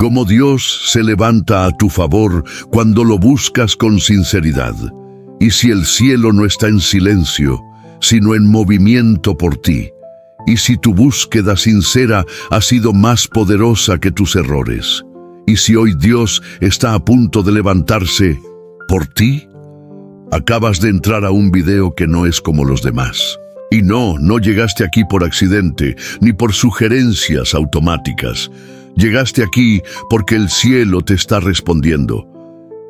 Cómo Dios se levanta a tu favor cuando lo buscas con sinceridad. Y si el cielo no está en silencio, sino en movimiento por ti, y si tu búsqueda sincera ha sido más poderosa que tus errores, y si hoy Dios está a punto de levantarse por ti, acabas de entrar a un video que no es como los demás. Y no llegaste aquí por accidente, ni por sugerencias automáticas. Llegaste aquí porque el cielo te está respondiendo.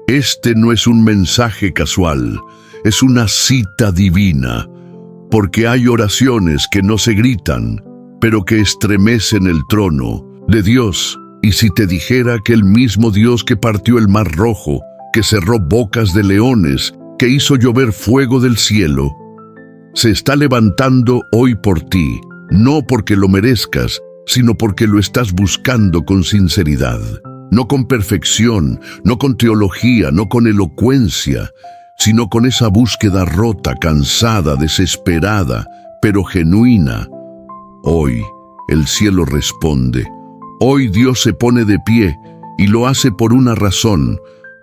Este no es un mensaje casual, es una cita divina, porque hay oraciones que no se gritan, pero que estremecen el trono de Dios. Y si te dijera que el mismo Dios que partió el mar rojo, que cerró bocas de leones, que hizo llover fuego del cielo, se está levantando hoy por ti, no porque lo merezcas, sino porque lo estás buscando con sinceridad, no con perfección, no con teología, no con elocuencia, sino con esa búsqueda rota, cansada, desesperada, pero genuina. Hoy el cielo responde. Hoy Dios se pone de pie y lo hace por una razón,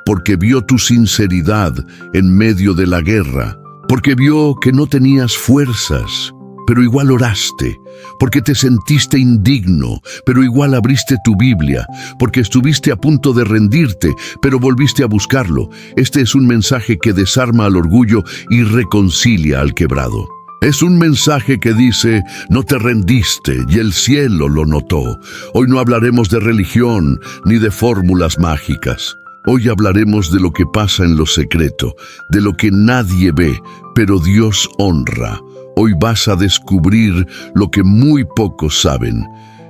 porque vio tu sinceridad en medio de la guerra, porque vio que no tenías fuerzas, pero igual oraste, porque te sentiste indigno, pero igual abriste tu Biblia, porque estuviste a punto de rendirte, pero volviste a buscarlo. Este es un mensaje que desarma al orgullo y reconcilia al quebrado. Es un mensaje que dice, no te rendiste, y el cielo lo notó. Hoy no hablaremos de religión ni de fórmulas mágicas. Hoy hablaremos de lo que pasa en lo secreto, de lo que nadie ve, pero Dios honra. Hoy vas a descubrir lo que muy pocos saben,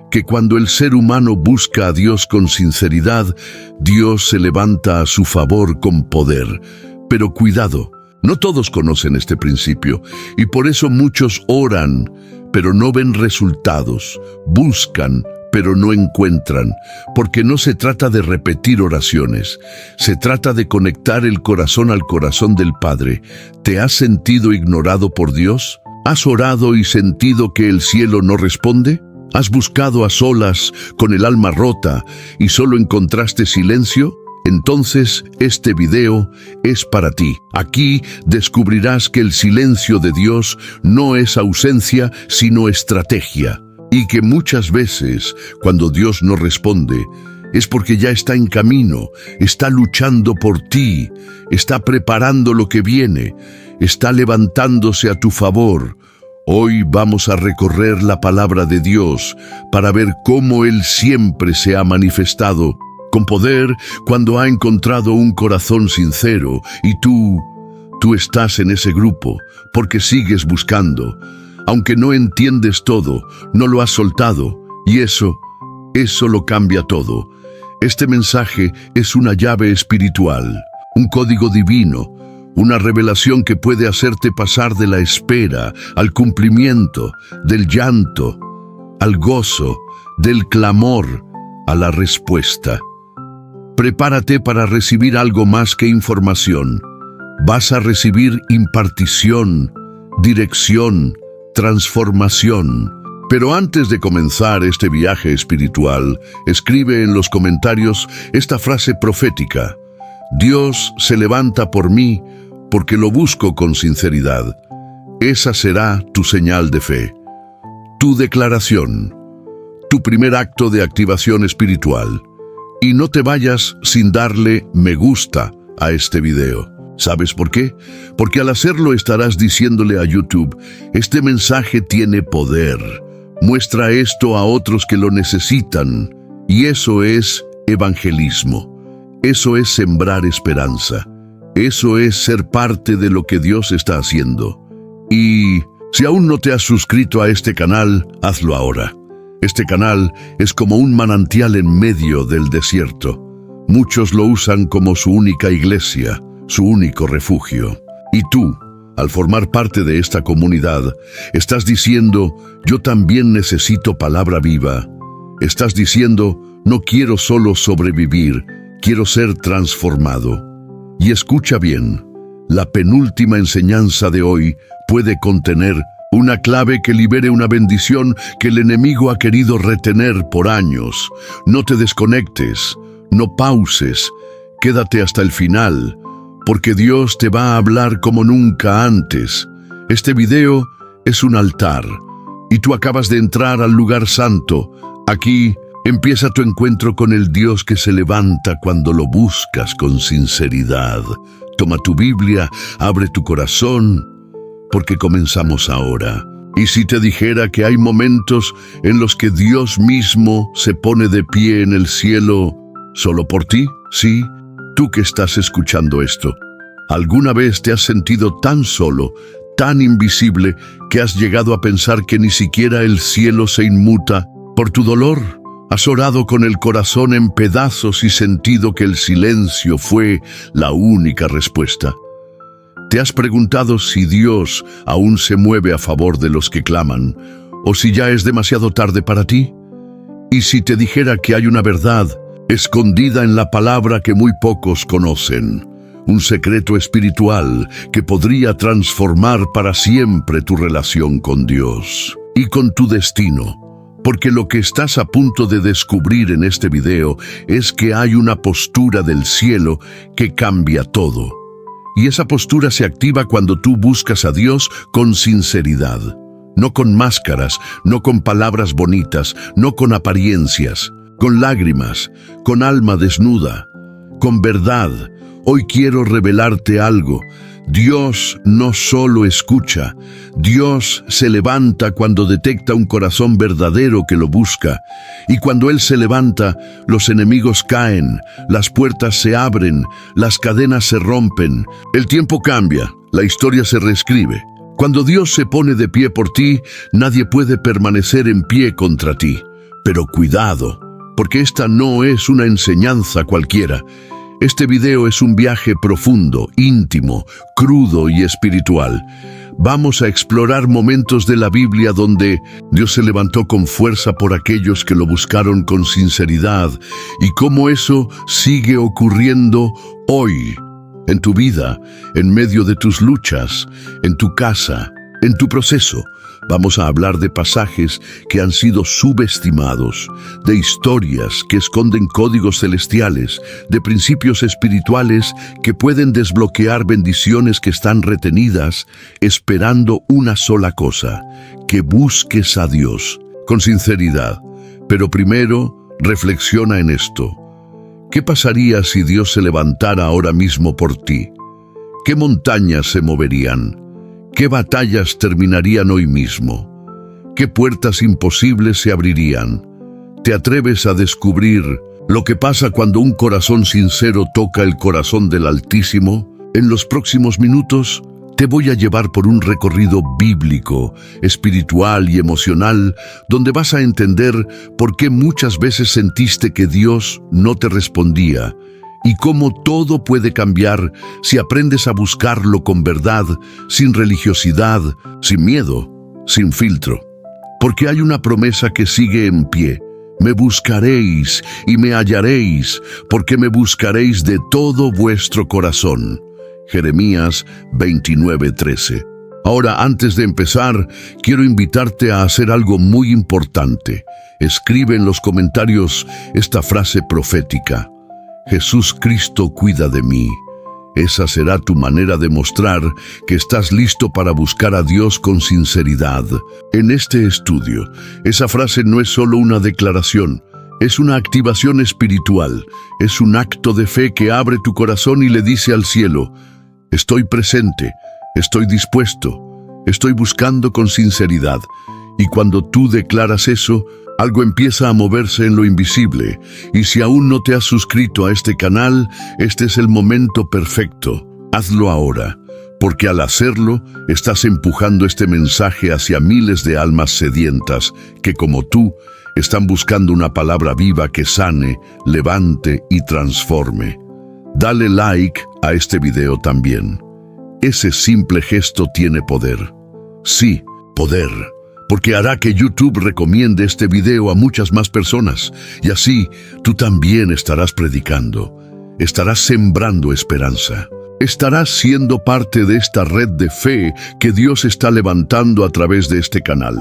que cuando el ser humano busca a Dios con sinceridad, Dios se levanta a su favor con poder. Pero cuidado, no todos conocen este principio, y por eso muchos oran, pero no ven resultados, buscan, pero no encuentran, porque no se trata de repetir oraciones, se trata de conectar el corazón al corazón del Padre. ¿Te has sentido ignorado por Dios? ¿Has orado y sentido que el cielo no responde? ¿Has buscado a solas con el alma rota y solo encontraste silencio? Entonces este video es para ti. Aquí descubrirás que el silencio de Dios no es ausencia, sino estrategia. Y que muchas veces, cuando Dios no responde, es porque ya está en camino, está luchando por ti, está preparando lo que viene, está levantándose a tu favor. Hoy vamos a recorrer la palabra de Dios para ver cómo Él siempre se ha manifestado con poder cuando ha encontrado un corazón sincero, y tú estás en ese grupo porque sigues buscando. Aunque no entiendes todo, no lo has soltado, y eso lo cambia todo. Este mensaje es una llave espiritual, un código divino, una revelación que puede hacerte pasar de la espera al cumplimiento, del llanto al gozo, del clamor a la respuesta. Prepárate para recibir algo más que información. Vas a recibir impartición, dirección, transformación. Pero antes de comenzar este viaje espiritual, escribe en los comentarios esta frase profética: Dios se levanta por mí porque lo busco con sinceridad. Esa será tu señal de fe, tu declaración, tu primer acto de activación espiritual. Y no te vayas sin darle me gusta a este video. ¿Sabes por qué? Porque al hacerlo estarás diciéndole a YouTube, este mensaje tiene poder. Muestra esto a otros que lo necesitan. Y eso es evangelismo. Eso es sembrar esperanza. Eso es ser parte de lo que Dios está haciendo. Y si aún no te has suscrito a este canal, hazlo ahora. Este canal es como un manantial en medio del desierto. Muchos lo usan como su única iglesia, su único refugio. Y tú, al formar parte de esta comunidad, estás diciendo, yo también necesito palabra viva. Estás diciendo, no quiero solo sobrevivir, quiero ser transformado. Y escucha bien, la penúltima enseñanza de hoy puede contener Una clave que libere una bendición que el enemigo ha querido retener por años. No te desconectes, no pauses, quédate hasta el final, porque Dios te va a hablar como nunca antes. Este video es un altar, y tú acabas de entrar al lugar santo. Aquí empieza tu encuentro con el Dios que se levanta cuando lo buscas con sinceridad. Toma tu Biblia, abre tu corazón, porque comenzamos ahora. Y si te dijera que hay momentos en los que Dios mismo se pone de pie en el cielo solo por ti, sí, tú que estás escuchando esto, ¿alguna vez te has sentido tan solo, tan invisible, que has llegado a pensar que ni siquiera el cielo se inmuta por tu dolor? ¿Has orado con el corazón en pedazos y sentido que el silencio fue la única respuesta? ¿Te has preguntado si Dios aún se mueve a favor de los que claman, o si ya es demasiado tarde para ti? Y si te dijera que hay una verdad escondida en la palabra que muy pocos conocen, un secreto espiritual que podría transformar para siempre tu relación con Dios y con tu destino. Porque lo que estás a punto de descubrir en este video es que hay una postura del cielo que cambia todo. Y esa postura se activa cuando tú buscas a Dios con sinceridad. No con máscaras, no con palabras bonitas, no con apariencias, con lágrimas, con alma desnuda, con verdad. Hoy quiero revelarte algo. Dios no solo escucha, Dios se levanta cuando detecta un corazón verdadero que lo busca. Y cuando Él se levanta, los enemigos caen, las puertas se abren, las cadenas se rompen, el tiempo cambia, la historia se reescribe. Cuando Dios se pone de pie por ti, nadie puede permanecer en pie contra ti. Pero cuidado, porque esta no es una enseñanza cualquiera. Este video es un viaje profundo, íntimo, crudo y espiritual. Vamos a explorar momentos de la Biblia donde Dios se levantó con fuerza por aquellos que lo buscaron con sinceridad y cómo eso sigue ocurriendo hoy, en tu vida, en medio de tus luchas, en tu casa, en tu proceso. Vamos a hablar de pasajes que han sido subestimados, de historias que esconden códigos celestiales, de principios espirituales que pueden desbloquear bendiciones que están retenidas, esperando una sola cosa: que busques a Dios con sinceridad. Pero primero, reflexiona en esto. ¿Qué pasaría si Dios se levantara ahora mismo por ti? ¿Qué montañas se moverían? ¿Qué batallas terminarían hoy mismo? ¿Qué puertas imposibles se abrirían? ¿Te atreves a descubrir lo que pasa cuando un corazón sincero toca el corazón del Altísimo? En los próximos minutos te voy a llevar por un recorrido bíblico, espiritual y emocional, donde vas a entender por qué muchas veces sentiste que Dios no te respondía, y cómo todo puede cambiar si aprendes a buscarlo con verdad, sin religiosidad, sin miedo, sin filtro. Porque hay una promesa que sigue en pie. Me buscaréis y me hallaréis, porque me buscaréis de todo vuestro corazón. Jeremías 29:13. Ahora, antes de empezar, quiero invitarte a hacer algo muy importante. Escribe en los comentarios esta frase profética: Jesús Cristo cuida de mí. Esa será tu manera de mostrar que estás listo para buscar a Dios con sinceridad. En este estudio, esa frase no es solo una declaración, es una activación espiritual, es un acto de fe que abre tu corazón y le dice al cielo: estoy presente, estoy dispuesto, estoy buscando con sinceridad. Y cuando tú declaras eso, algo empieza a moverse en lo invisible. Y si aún no te has suscrito a este canal, este es el momento perfecto. Hazlo ahora, porque al hacerlo, estás empujando este mensaje hacia miles de almas sedientas que, como tú, están buscando una palabra viva que sane, levante y transforme. Dale like a este video también. Ese simple gesto tiene poder. Sí, poder. Porque hará que YouTube recomiende este video a muchas más personas, y así tú también estarás predicando, estarás sembrando esperanza. estarás siendo parte de esta red de fe que Dios está levantando a través de este canal.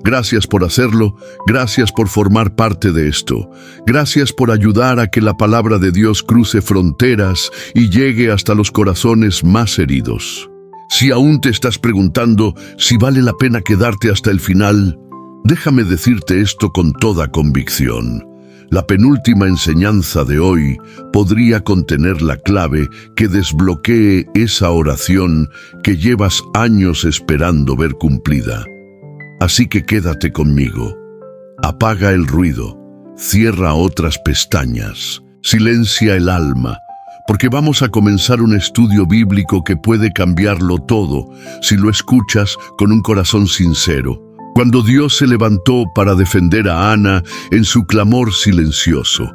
Gracias por hacerlo, gracias por formar parte de esto. Gracias por ayudar a que la palabra de Dios cruce fronteras y llegue hasta los corazones más heridos. Si aún te estás preguntando si vale la pena quedarte hasta el final, déjame decirte esto con toda convicción. La penúltima enseñanza de hoy podría contener la clave que desbloquee esa oración que llevas años esperando ver cumplida. Así que quédate conmigo. Apaga el ruido, cierra otras pestañas, silencia el alma, porque vamos a comenzar un estudio bíblico que puede cambiarlo todo si lo escuchas con un corazón sincero. Cuando Dios se levantó para defender a Ana en su clamor silencioso,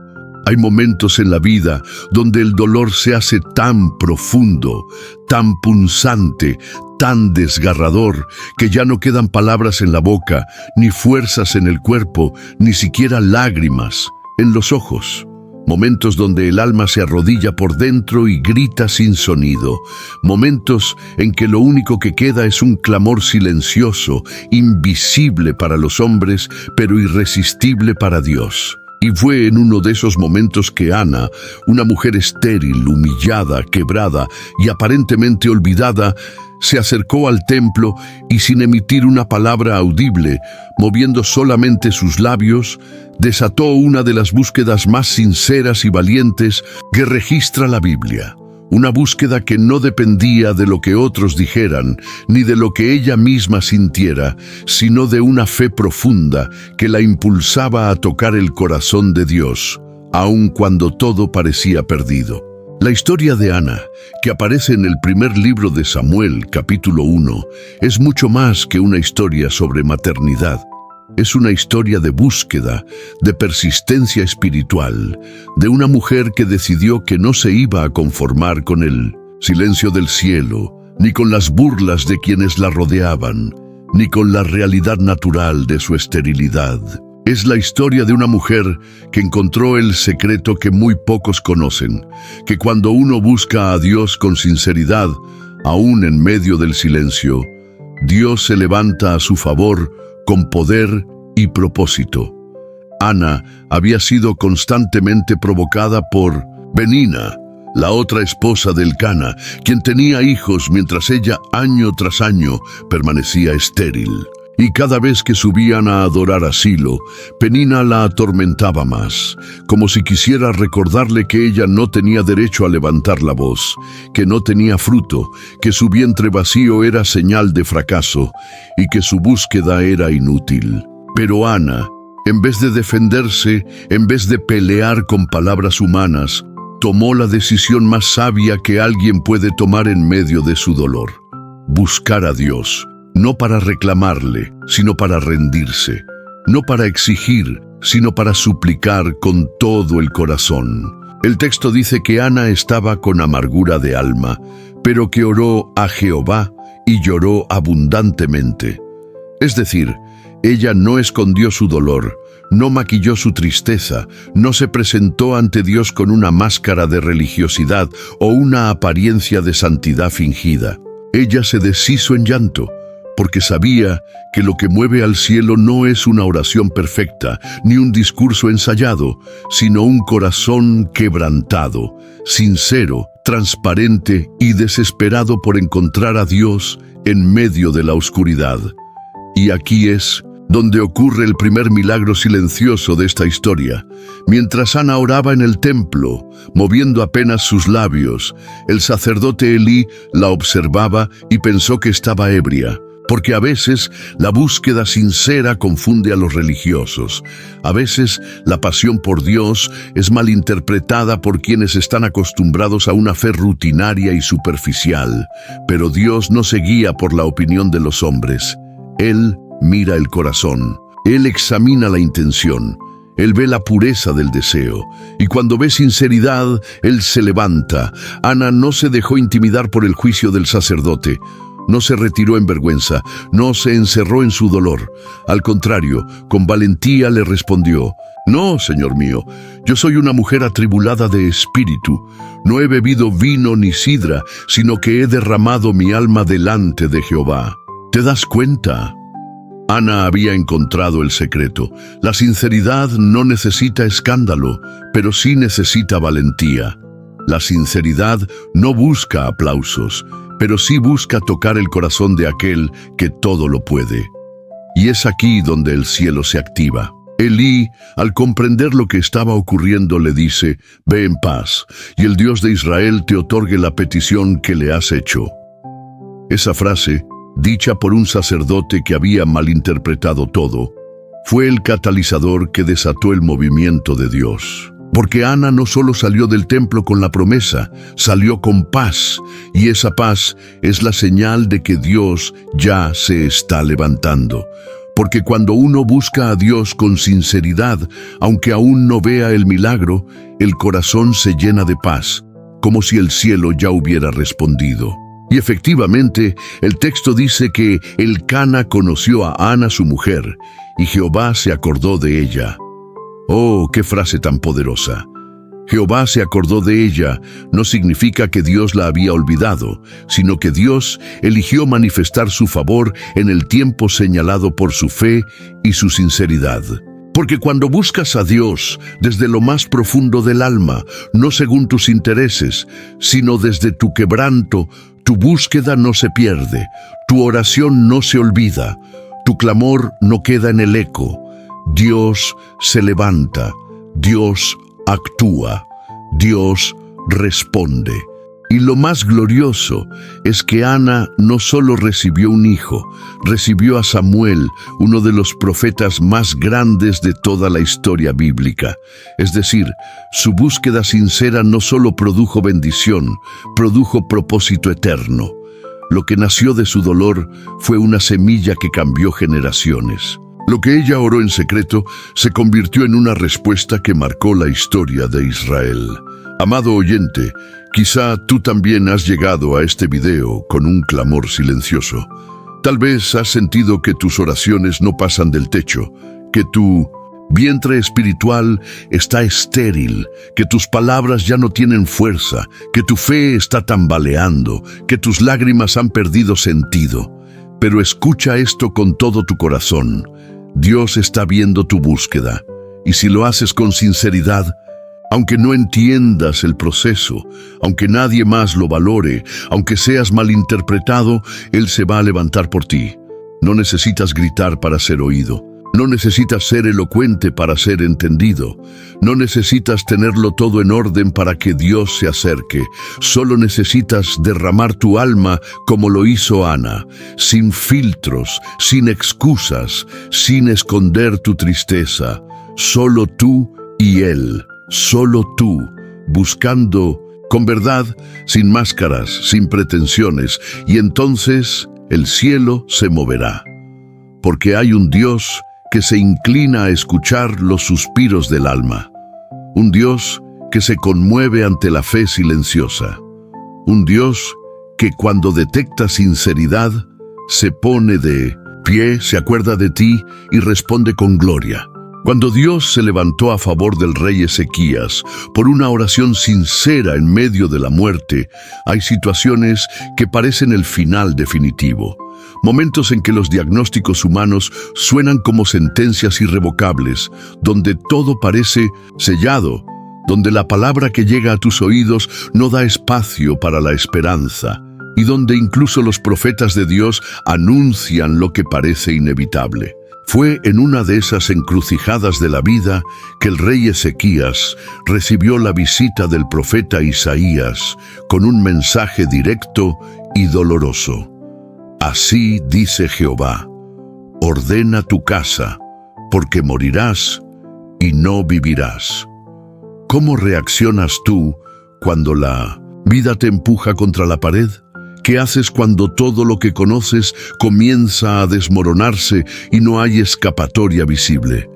hay momentos en la vida donde el dolor se hace tan profundo, tan punzante, tan desgarrador, que ya no quedan palabras en la boca, ni fuerzas en el cuerpo, ni siquiera lágrimas en los ojos. Momentos donde el alma se arrodilla por dentro y grita sin sonido. Momentos en que lo único que queda es un clamor silencioso, invisible para los hombres, pero irresistible para Dios. Y fue en uno de esos momentos que Ana, una mujer estéril, humillada, quebrada y aparentemente olvidada, se acercó al templo y sin emitir una palabra audible, moviendo solamente sus labios, desató una de las búsquedas más sinceras y valientes que registra la Biblia. Una búsqueda que no dependía de lo que otros dijeran, ni de lo que ella misma sintiera, sino de una fe profunda que la impulsaba a tocar el corazón de Dios, aun cuando todo parecía perdido. La historia de Ana, que aparece en el primer libro de Samuel, capítulo 1, es mucho más que una historia sobre maternidad. Es una historia de búsqueda, de persistencia espiritual, de una mujer que decidió que no se iba a conformar con el silencio del cielo, ni con las burlas de quienes la rodeaban, ni con la realidad natural de su esterilidad. Es la historia de una mujer que encontró el secreto que muy pocos conocen, que cuando uno busca a Dios con sinceridad, aún en medio del silencio, Dios se levanta a su favor con poder y propósito. Ana había sido constantemente provocada por Penina, la otra esposa de Elcana, quien tenía hijos mientras ella año tras año permanecía estéril. Y cada vez que subían a adorar a Silo, Penina la atormentaba más, como si quisiera recordarle que ella no tenía derecho a levantar la voz, que no tenía fruto, que su vientre vacío era señal de fracaso y que su búsqueda era inútil. Pero Ana, en vez de defenderse, en vez de pelear con palabras humanas, tomó la decisión más sabia que alguien puede tomar en medio de su dolor: buscar a Dios. No para reclamarle, sino para rendirse. No para exigir, sino para suplicar con todo el corazón. El texto dice que Ana estaba con amargura de alma, pero que oró a Jehová y lloró abundantemente. Es decir, ella no escondió su dolor, no maquilló su tristeza, no se presentó ante Dios con una máscara de religiosidad o una apariencia de santidad fingida. Ella se deshizo en llanto, porque sabía que lo que mueve al cielo no es una oración perfecta, ni un discurso ensayado, sino un corazón quebrantado, sincero, transparente y desesperado por encontrar a Dios en medio de la oscuridad. Y aquí es donde ocurre el primer milagro silencioso de esta historia. Mientras Ana oraba en el templo, moviendo apenas sus labios, el sacerdote Elí la observaba y pensó que estaba ebria. Porque a veces la búsqueda sincera confunde a los religiosos. A veces la pasión por Dios es malinterpretada por quienes están acostumbrados a una fe rutinaria y superficial. Pero Dios no se guía por la opinión de los hombres. Él mira el corazón. Él examina la intención. Él ve la pureza del deseo. Y cuando ve sinceridad, Él se levanta. Ana no se dejó intimidar por el juicio del sacerdote. No se retiró en vergüenza, no se encerró en su dolor. Al contrario, con valentía le respondió: «No, señor mío, yo soy una mujer atribulada de espíritu. No he bebido vino ni sidra, sino que he derramado mi alma delante de Jehová». ¿Te das cuenta? Ana había encontrado el secreto. La sinceridad no necesita escándalo, pero sí necesita valentía. La sinceridad no busca aplausos, pero sí busca tocar el corazón de aquel que todo lo puede. Y es aquí donde el cielo se activa. Elí, al comprender lo que estaba ocurriendo, le dice: «Ve en paz, y el Dios de Israel te otorgue la petición que le has hecho». Esa frase, dicha por un sacerdote que había malinterpretado todo, fue el catalizador que desató el movimiento de Dios. Porque Ana no solo salió del templo con la promesa, salió con paz, y esa paz es la señal de que Dios ya se está levantando. Porque cuando uno busca a Dios con sinceridad, aunque aún no vea el milagro, el corazón se llena de paz, como si el cielo ya hubiera respondido. Y efectivamente, el texto dice que Elcana conoció a Ana, su mujer, y Jehová se acordó de ella. ¡Oh, qué frase tan poderosa! Jehová se acordó de ella no significa que Dios la había olvidado, sino que Dios eligió manifestar su favor en el tiempo señalado por su fe y su sinceridad. Porque cuando buscas a Dios desde lo más profundo del alma, no según tus intereses, sino desde tu quebranto, tu búsqueda no se pierde, tu oración no se olvida, tu clamor no queda en el eco. Dios se levanta, Dios actúa, Dios responde. Y lo más glorioso es que Ana no solo recibió un hijo, recibió a Samuel, uno de los profetas más grandes de toda la historia bíblica. Es decir, su búsqueda sincera no solo produjo bendición, produjo propósito eterno. Lo que nació de su dolor fue una semilla que cambió generaciones. Lo que ella oró en secreto se convirtió en una respuesta que marcó la historia de Israel. Amado oyente, quizá tú también has llegado a este video con un clamor silencioso. Tal vez has sentido que tus oraciones no pasan del techo, que tu vientre espiritual está estéril, que tus palabras ya no tienen fuerza, que tu fe está tambaleando, que tus lágrimas han perdido sentido. Pero escucha esto con todo tu corazón. Dios está viendo tu búsqueda, y si lo haces con sinceridad, aunque no entiendas el proceso, aunque nadie más lo valore, aunque seas malinterpretado, Él se va a levantar por ti. No necesitas gritar para ser oído. No necesitas ser elocuente para ser entendido. No necesitas tenerlo todo en orden para que Dios se acerque. Solo necesitas derramar tu alma como lo hizo Ana, sin filtros, sin excusas, sin esconder tu tristeza. Solo tú y Él, solo tú, buscando con verdad, sin máscaras, sin pretensiones, y entonces el cielo se moverá. Porque hay un Dios que se inclina a escuchar los suspiros del alma. Un Dios que se conmueve ante la fe silenciosa. Un Dios que cuando detecta sinceridad, se pone de pie, se acuerda de ti y responde con gloria. Cuando Dios se levantó a favor del rey Ezequías por una oración sincera en medio de la muerte, hay situaciones que parecen el final definitivo. Momentos en que los diagnósticos humanos suenan como sentencias irrevocables, donde todo parece sellado, donde la palabra que llega a tus oídos no da espacio para la esperanza, y donde incluso los profetas de Dios anuncian lo que parece inevitable. Fue en una de esas encrucijadas de la vida que el rey Ezequías recibió la visita del profeta Isaías con un mensaje directo y doloroso. Así dice Jehová: ordena tu casa, porque morirás y no vivirás. ¿Cómo reaccionas tú cuando la vida te empuja contra la pared? ¿Qué haces cuando todo lo que conoces comienza a desmoronarse y no hay escapatoria visible?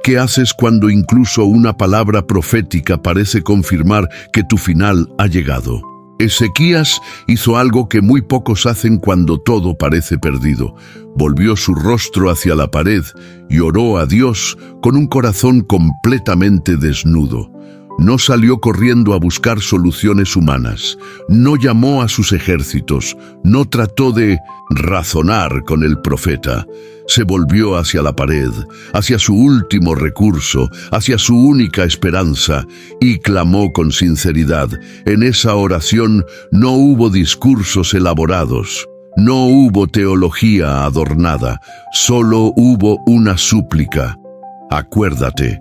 ¿Qué haces cuando incluso una palabra profética parece confirmar que tu final ha llegado? Ezequías hizo algo que muy pocos hacen cuando todo parece perdido. Volvió su rostro hacia la pared y oró a Dios con un corazón completamente desnudo. No salió corriendo a buscar soluciones humanas, no llamó a sus ejércitos, no trató de razonar con el profeta. Se volvió hacia la pared, hacia su último recurso, hacia su única esperanza, y clamó con sinceridad. En esa oración no hubo discursos elaborados, no hubo teología adornada, solo hubo una súplica. Acuérdate.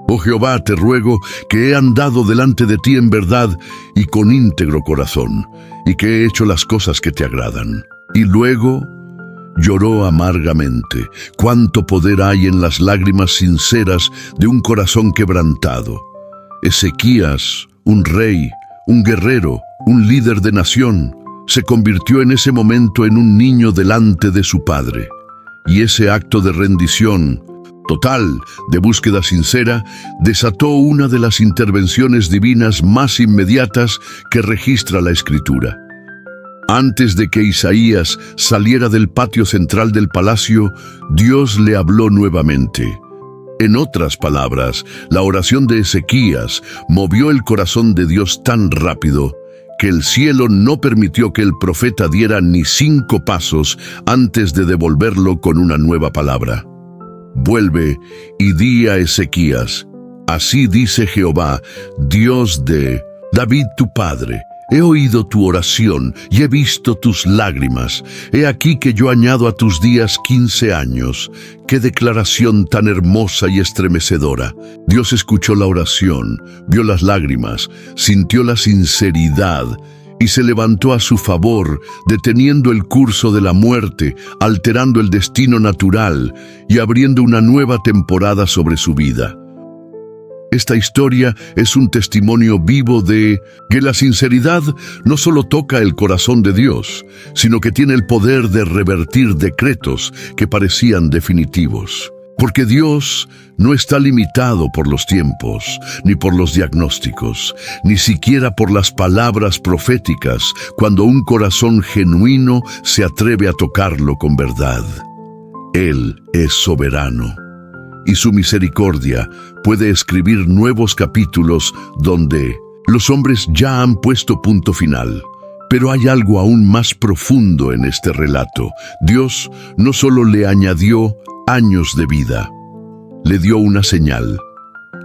Oh Jehová, te ruego que he andado delante de ti en verdad y con íntegro corazón, y que he hecho las cosas que te agradan. Y luego lloró amargamente. Cuánto poder hay en las lágrimas sinceras de un corazón quebrantado. Ezequías, un rey, un guerrero, un líder de nación, se convirtió en ese momento en un niño delante de su padre. Y ese acto de rendición total, de búsqueda sincera, desató una de las intervenciones divinas más inmediatas que registra la Escritura. Antes de que Isaías saliera del patio central del palacio, Dios le habló nuevamente. En otras palabras, la oración de Ezequías movió el corazón de Dios tan rápido que el cielo no permitió que el profeta diera ni 5 pasos antes de devolverlo con una nueva palabra. Vuelve y di a Ezequías: así dice Jehová, Dios de David tu padre, he oído tu oración y he visto tus lágrimas. He aquí que yo añado a tus días 15 años. ¡Qué declaración tan hermosa y estremecedora! Dios escuchó la oración, vio las lágrimas, sintió la sinceridad y se levantó a su favor, deteniendo el curso de la muerte, alterando el destino natural y abriendo una nueva temporada sobre su vida. Esta historia es un testimonio vivo de que la sinceridad no solo toca el corazón de Dios, sino que tiene el poder de revertir decretos que parecían definitivos. Porque Dios no está limitado por los tiempos, ni por los diagnósticos, ni siquiera por las palabras proféticas, cuando un corazón genuino se atreve a tocarlo con verdad. Él es soberano, y su misericordia puede escribir nuevos capítulos donde los hombres ya han puesto punto final. Pero hay algo aún más profundo en este relato. Dios no solo le añadió años de vida, le dio una señal.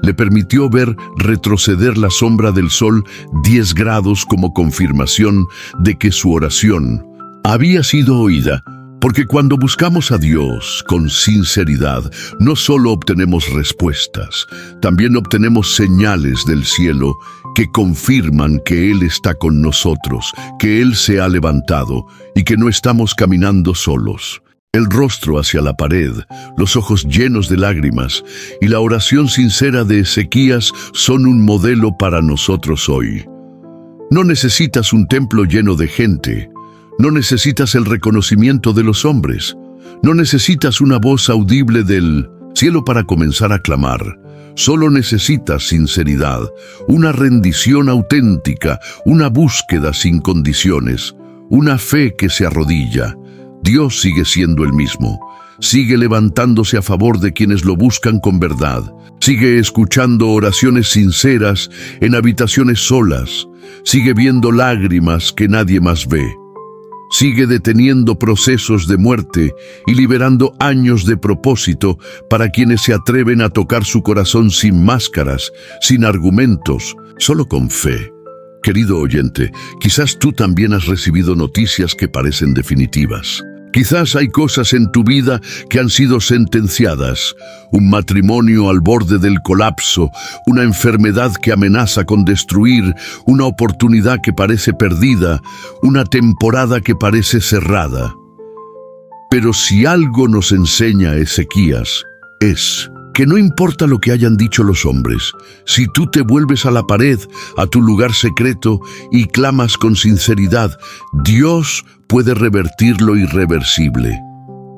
Le permitió ver retroceder la sombra del sol 10 grados como confirmación de que su oración había sido oída. Porque cuando buscamos a Dios con sinceridad, no solo obtenemos respuestas, también obtenemos señales del cielo que confirman que Él está con nosotros, que Él se ha levantado y que no estamos caminando solos. El rostro hacia la pared, los ojos llenos de lágrimas y la oración sincera de Ezequías son un modelo para nosotros hoy. No necesitas un templo lleno de gente. No necesitas el reconocimiento de los hombres. No necesitas una voz audible del cielo para comenzar a clamar. Solo necesitas sinceridad, una rendición auténtica, una búsqueda sin condiciones, una fe que se arrodilla. Dios sigue siendo el mismo. Sigue levantándose a favor de quienes lo buscan con verdad. Sigue escuchando oraciones sinceras en habitaciones solas. Sigue viendo lágrimas que nadie más ve. Sigue deteniendo procesos de muerte y liberando años de propósito para quienes se atreven a tocar su corazón sin máscaras, sin argumentos, solo con fe. Querido oyente, quizás tú también has recibido noticias que parecen definitivas. Quizás hay cosas en tu vida que han sido sentenciadas, un matrimonio al borde del colapso, una enfermedad que amenaza con destruir, una oportunidad que parece perdida, una temporada que parece cerrada. Pero si algo nos enseña Ezequías, es que no importa lo que hayan dicho los hombres, si tú te vuelves a la pared, a tu lugar secreto y clamas con sinceridad, Dios puede revertir lo irreversible.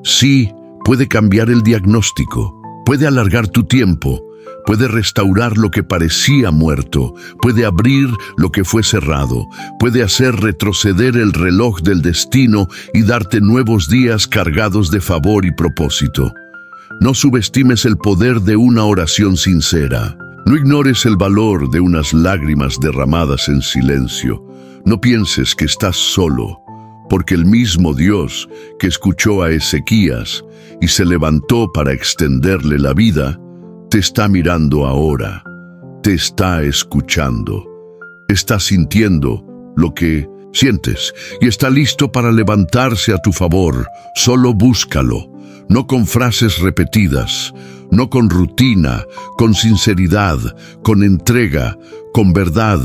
Sí, puede cambiar el diagnóstico, puede alargar tu tiempo Puede restaurar lo que parecía muerto, puede abrir lo que fue cerrado, puede hacer retroceder el reloj del destino y darte nuevos días cargados de favor y propósito. No subestimes el poder de una oración sincera. No ignores el valor de unas lágrimas derramadas en silencio. No pienses que estás solo, porque el mismo Dios que escuchó a Ezequías y se levantó para extenderle la vida, te está mirando ahora, te está escuchando, está sintiendo lo que sientes y está listo para levantarse a tu favor. Solo búscalo, no con frases repetidas, no con rutina, con sinceridad, con entrega, con verdad,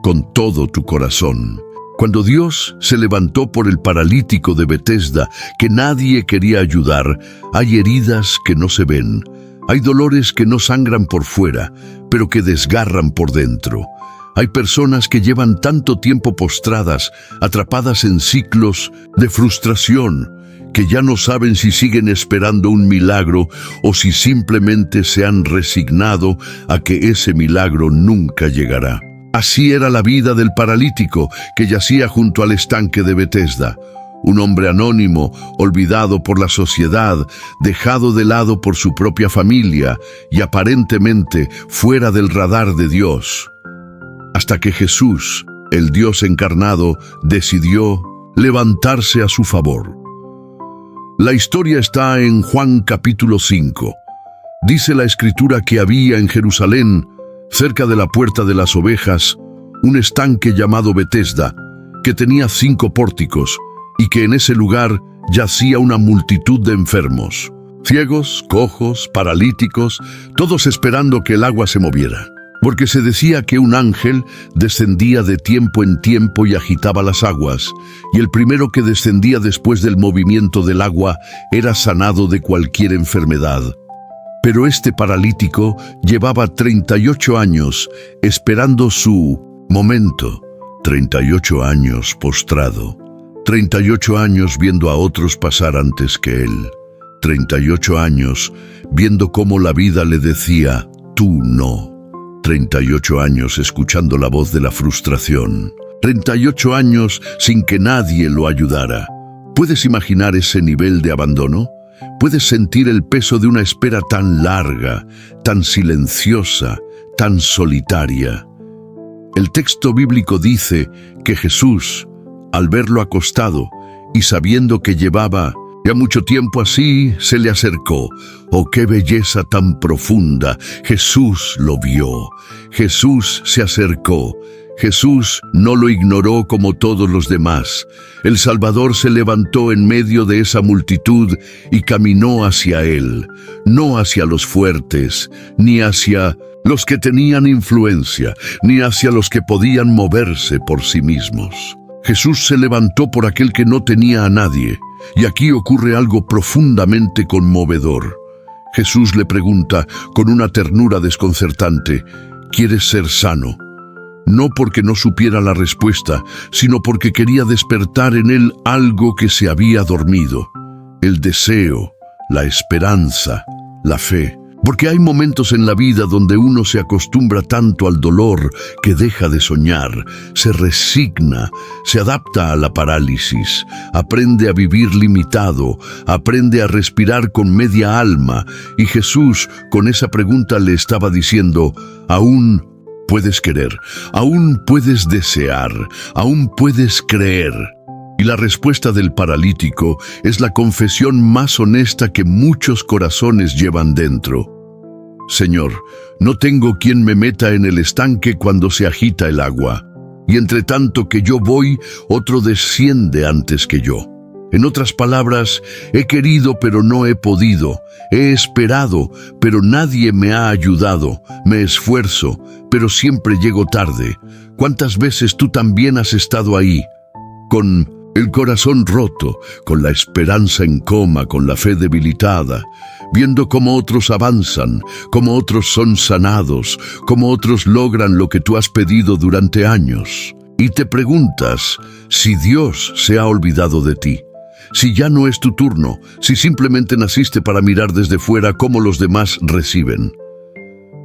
con todo tu corazón. Cuando Dios se levantó por el paralítico de Betesda, que nadie quería ayudar, hay heridas que no se ven. Hay dolores que no sangran por fuera, pero que desgarran por dentro. Hay personas que llevan tanto tiempo postradas, atrapadas en ciclos de frustración, que ya no saben si siguen esperando un milagro o si simplemente se han resignado a que ese milagro nunca llegará. Así era la vida del paralítico que yacía junto al estanque de Betesda. Un hombre anónimo, olvidado por la sociedad, dejado de lado por su propia familia y aparentemente fuera del radar de Dios. Hasta que Jesús, el Dios encarnado, decidió levantarse a su favor. La historia está en Juan capítulo 5. Dice la Escritura que había en Jerusalén, cerca de la puerta de las ovejas, un estanque llamado Betesda, que tenía 5 pórticos, y que en ese lugar yacía una multitud de enfermos, ciegos, cojos, paralíticos, todos esperando que el agua se moviera, porque se decía que un ángel descendía de tiempo en tiempo y agitaba las aguas, y el primero que descendía después del movimiento del agua era sanado de cualquier enfermedad. Pero este paralítico llevaba 38 años esperando su momento, 38 años postrado. 38 años viendo a otros pasar antes que él. 38 años viendo cómo la vida le decía, tú no. 38 años escuchando la voz de la frustración. 38 años sin que nadie lo ayudara. ¿Puedes imaginar ese nivel de abandono? ¿Puedes sentir el peso de una espera tan larga, tan silenciosa, tan solitaria? El texto bíblico dice que Jesús, al verlo acostado y sabiendo que llevaba ya mucho tiempo así, se le acercó. ¡Oh, qué belleza tan profunda! Jesús lo vio. Jesús se acercó. Jesús no lo ignoró como todos los demás. El Salvador se levantó en medio de esa multitud y caminó hacia él, no hacia los fuertes, ni hacia los que tenían influencia, ni hacia los que podían moverse por sí mismos. Jesús se levantó por aquel que no tenía a nadie, y aquí ocurre algo profundamente conmovedor. Jesús le pregunta con una ternura desconcertante, ¿quieres ser sano? No porque no supiera la respuesta, sino porque quería despertar en él algo que se había dormido. El deseo, la esperanza, la fe. Porque hay momentos en la vida donde uno se acostumbra tanto al dolor que deja de soñar, se resigna, se adapta a la parálisis, aprende a vivir limitado, aprende a respirar con media alma. Y Jesús con esa pregunta le estaba diciendo, aún puedes querer, aún puedes desear, aún puedes creer. Y la respuesta del paralítico es la confesión más honesta que muchos corazones llevan dentro. Señor, no tengo quien me meta en el estanque cuando se agita el agua, y entre tanto que yo voy, otro desciende antes que yo. En otras palabras, he querido pero no he podido, he esperado pero nadie me ha ayudado, me esfuerzo, pero siempre llego tarde. ¿Cuántas veces tú también has estado ahí, con el corazón roto, con la esperanza en coma, con la fe debilitada, viendo cómo otros avanzan, cómo otros son sanados, cómo otros logran lo que tú has pedido durante años? Y te preguntas si Dios se ha olvidado de ti, si ya no es tu turno, si simplemente naciste para mirar desde fuera cómo los demás reciben.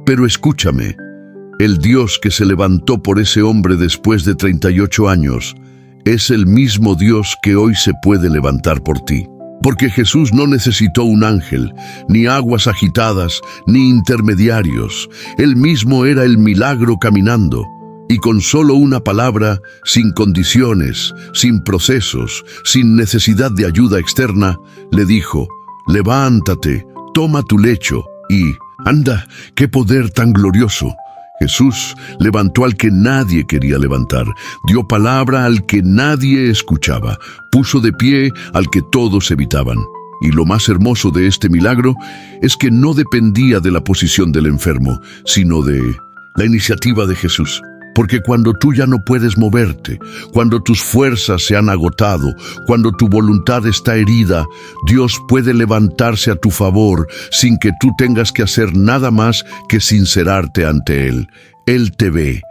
Pero escúchame, el Dios que se levantó por ese hombre después de 38 años es el mismo Dios que hoy se puede levantar por ti. Porque Jesús no necesitó un ángel, ni aguas agitadas, ni intermediarios. Él mismo era el milagro caminando. Y con solo una palabra, sin condiciones, sin procesos, sin necesidad de ayuda externa, le dijo: levántate, toma tu lecho y anda. ¡Qué poder tan glorioso! Jesús levantó al que nadie quería levantar, dio palabra al que nadie escuchaba, puso de pie al que todos evitaban. Y lo más hermoso de este milagro es que no dependía de la posición del enfermo, sino de la iniciativa de Jesús. Porque cuando tú ya no puedes moverte, cuando tus fuerzas se han agotado, cuando tu voluntad está herida, Dios puede levantarse a tu favor sin que tú tengas que hacer nada más que sincerarte ante Él. Él te ve.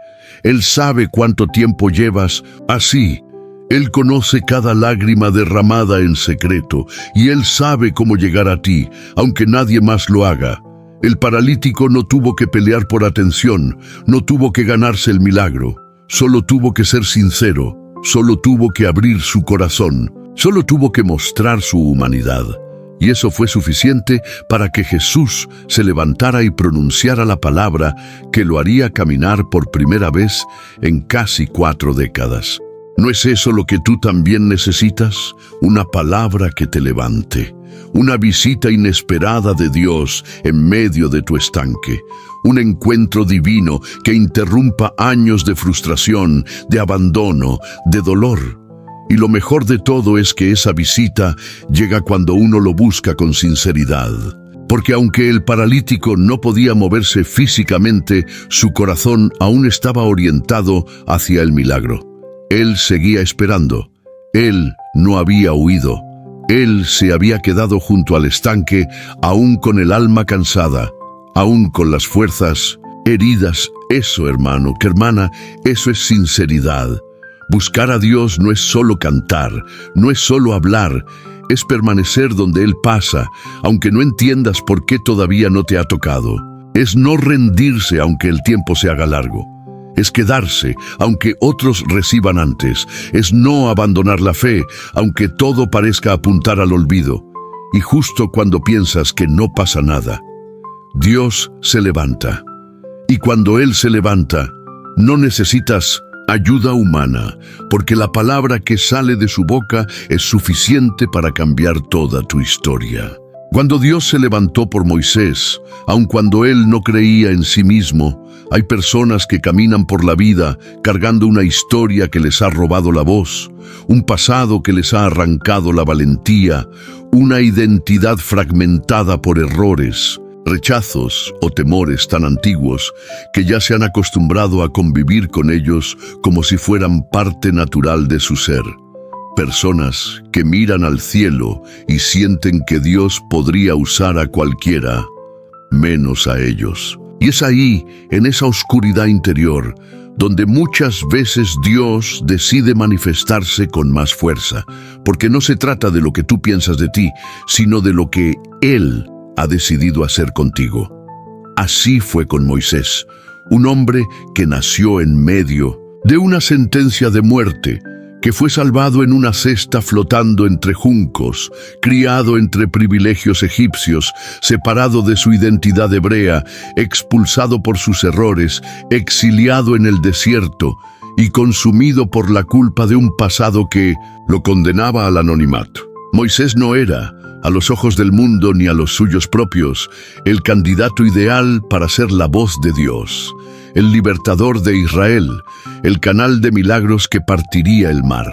Él sabe cuánto tiempo llevas así. Él conoce cada lágrima derramada en secreto y Él sabe cómo llegar a ti, aunque nadie más lo haga. El paralítico no tuvo que pelear por atención, no tuvo que ganarse el milagro, solo tuvo que ser sincero, solo tuvo que abrir su corazón, solo tuvo que mostrar su humanidad. Y eso fue suficiente para que Jesús se levantara y pronunciara la palabra que lo haría caminar por primera vez en casi 4 décadas. ¿No es eso lo que tú también necesitas? Una palabra que te levante. Una visita inesperada de Dios en medio de tu estanque. Un encuentro divino que interrumpa años de frustración, de abandono, de dolor. Y lo mejor de todo es que esa visita llega cuando uno lo busca con sinceridad. Porque aunque el paralítico no podía moverse físicamente, su corazón aún estaba orientado hacia el milagro. Él seguía esperando. Él no había huido. Él se había quedado junto al estanque, aún con el alma cansada, aún con las fuerzas heridas. Eso, hermano, que hermana, eso es sinceridad. Buscar a Dios no es solo cantar, no es solo hablar, es permanecer donde Él pasa, aunque no entiendas por qué todavía no te ha tocado. Es no rendirse aunque el tiempo se haga largo. Es quedarse, aunque otros reciban antes. Es no abandonar la fe, aunque todo parezca apuntar al olvido. Y justo cuando piensas que no pasa nada, Dios se levanta. Y cuando Él se levanta, no necesitas ayuda humana, porque la palabra que sale de su boca es suficiente para cambiar toda tu historia. Cuando Dios se levantó por Moisés, aun cuando él no creía en sí mismo, hay personas que caminan por la vida cargando una historia que les ha robado la voz, un pasado que les ha arrancado la valentía, una identidad fragmentada por errores, rechazos o temores tan antiguos que ya se han acostumbrado a convivir con ellos como si fueran parte natural de su ser. Personas que miran al cielo y sienten que Dios podría usar a cualquiera, menos a ellos. Y es ahí, en esa oscuridad interior, donde muchas veces Dios decide manifestarse con más fuerza, porque no se trata de lo que tú piensas de ti, sino de lo que Él ha decidido hacer contigo. Así fue con Moisés, un hombre que nació en medio de una sentencia de muerte, que fue salvado en una cesta flotando entre juncos, criado entre privilegios egipcios, separado de su identidad hebrea, expulsado por sus errores, exiliado en el desierto y consumido por la culpa de un pasado que lo condenaba al anonimato. Moisés no era, a los ojos del mundo ni a los suyos propios, el candidato ideal para ser la voz de Dios, el libertador de Israel, el canal de milagros que partiría el mar.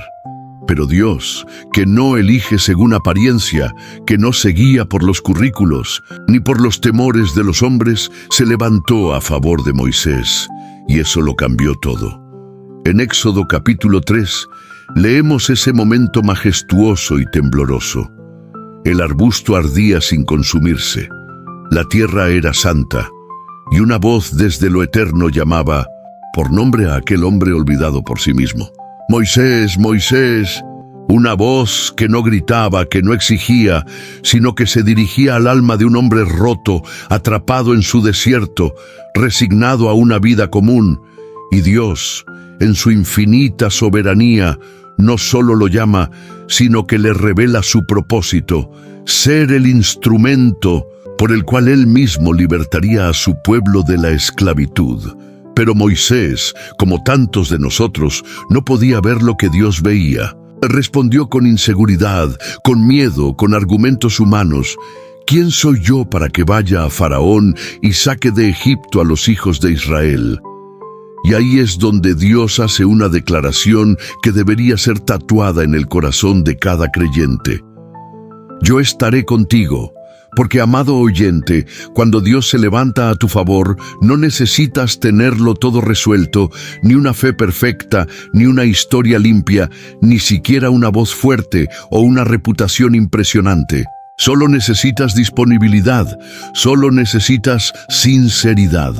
Pero Dios, que no elige según apariencia, que no se guía por los currículos, ni por los temores de los hombres, se levantó a favor de Moisés, y eso lo cambió todo. En Éxodo capítulo 3, leemos ese momento majestuoso y tembloroso. El arbusto ardía sin consumirse, la tierra era santa, y una voz desde lo eterno llamaba por nombre a aquel hombre olvidado por sí mismo. «Moisés, Moisés». Una voz que no gritaba, que no exigía, sino que se dirigía al alma de un hombre roto, atrapado en su desierto, resignado a una vida común. Y Dios, en su infinita soberanía, no solo lo llama, sino que le revela su propósito: ser el instrumento por el cual Él mismo libertaría a su pueblo de la esclavitud. Pero Moisés, como tantos de nosotros, no podía ver lo que Dios veía. Respondió con inseguridad, con miedo, con argumentos humanos. ¿Quién soy yo para que vaya a Faraón y saque de Egipto a los hijos de Israel? Y ahí es donde Dios hace una declaración que debería ser tatuada en el corazón de cada creyente. Yo estaré contigo. Porque, amado oyente, cuando Dios se levanta a tu favor, no necesitas tenerlo todo resuelto, ni una fe perfecta, ni una historia limpia, ni siquiera una voz fuerte o una reputación impresionante. Solo necesitas disponibilidad, solo necesitas sinceridad,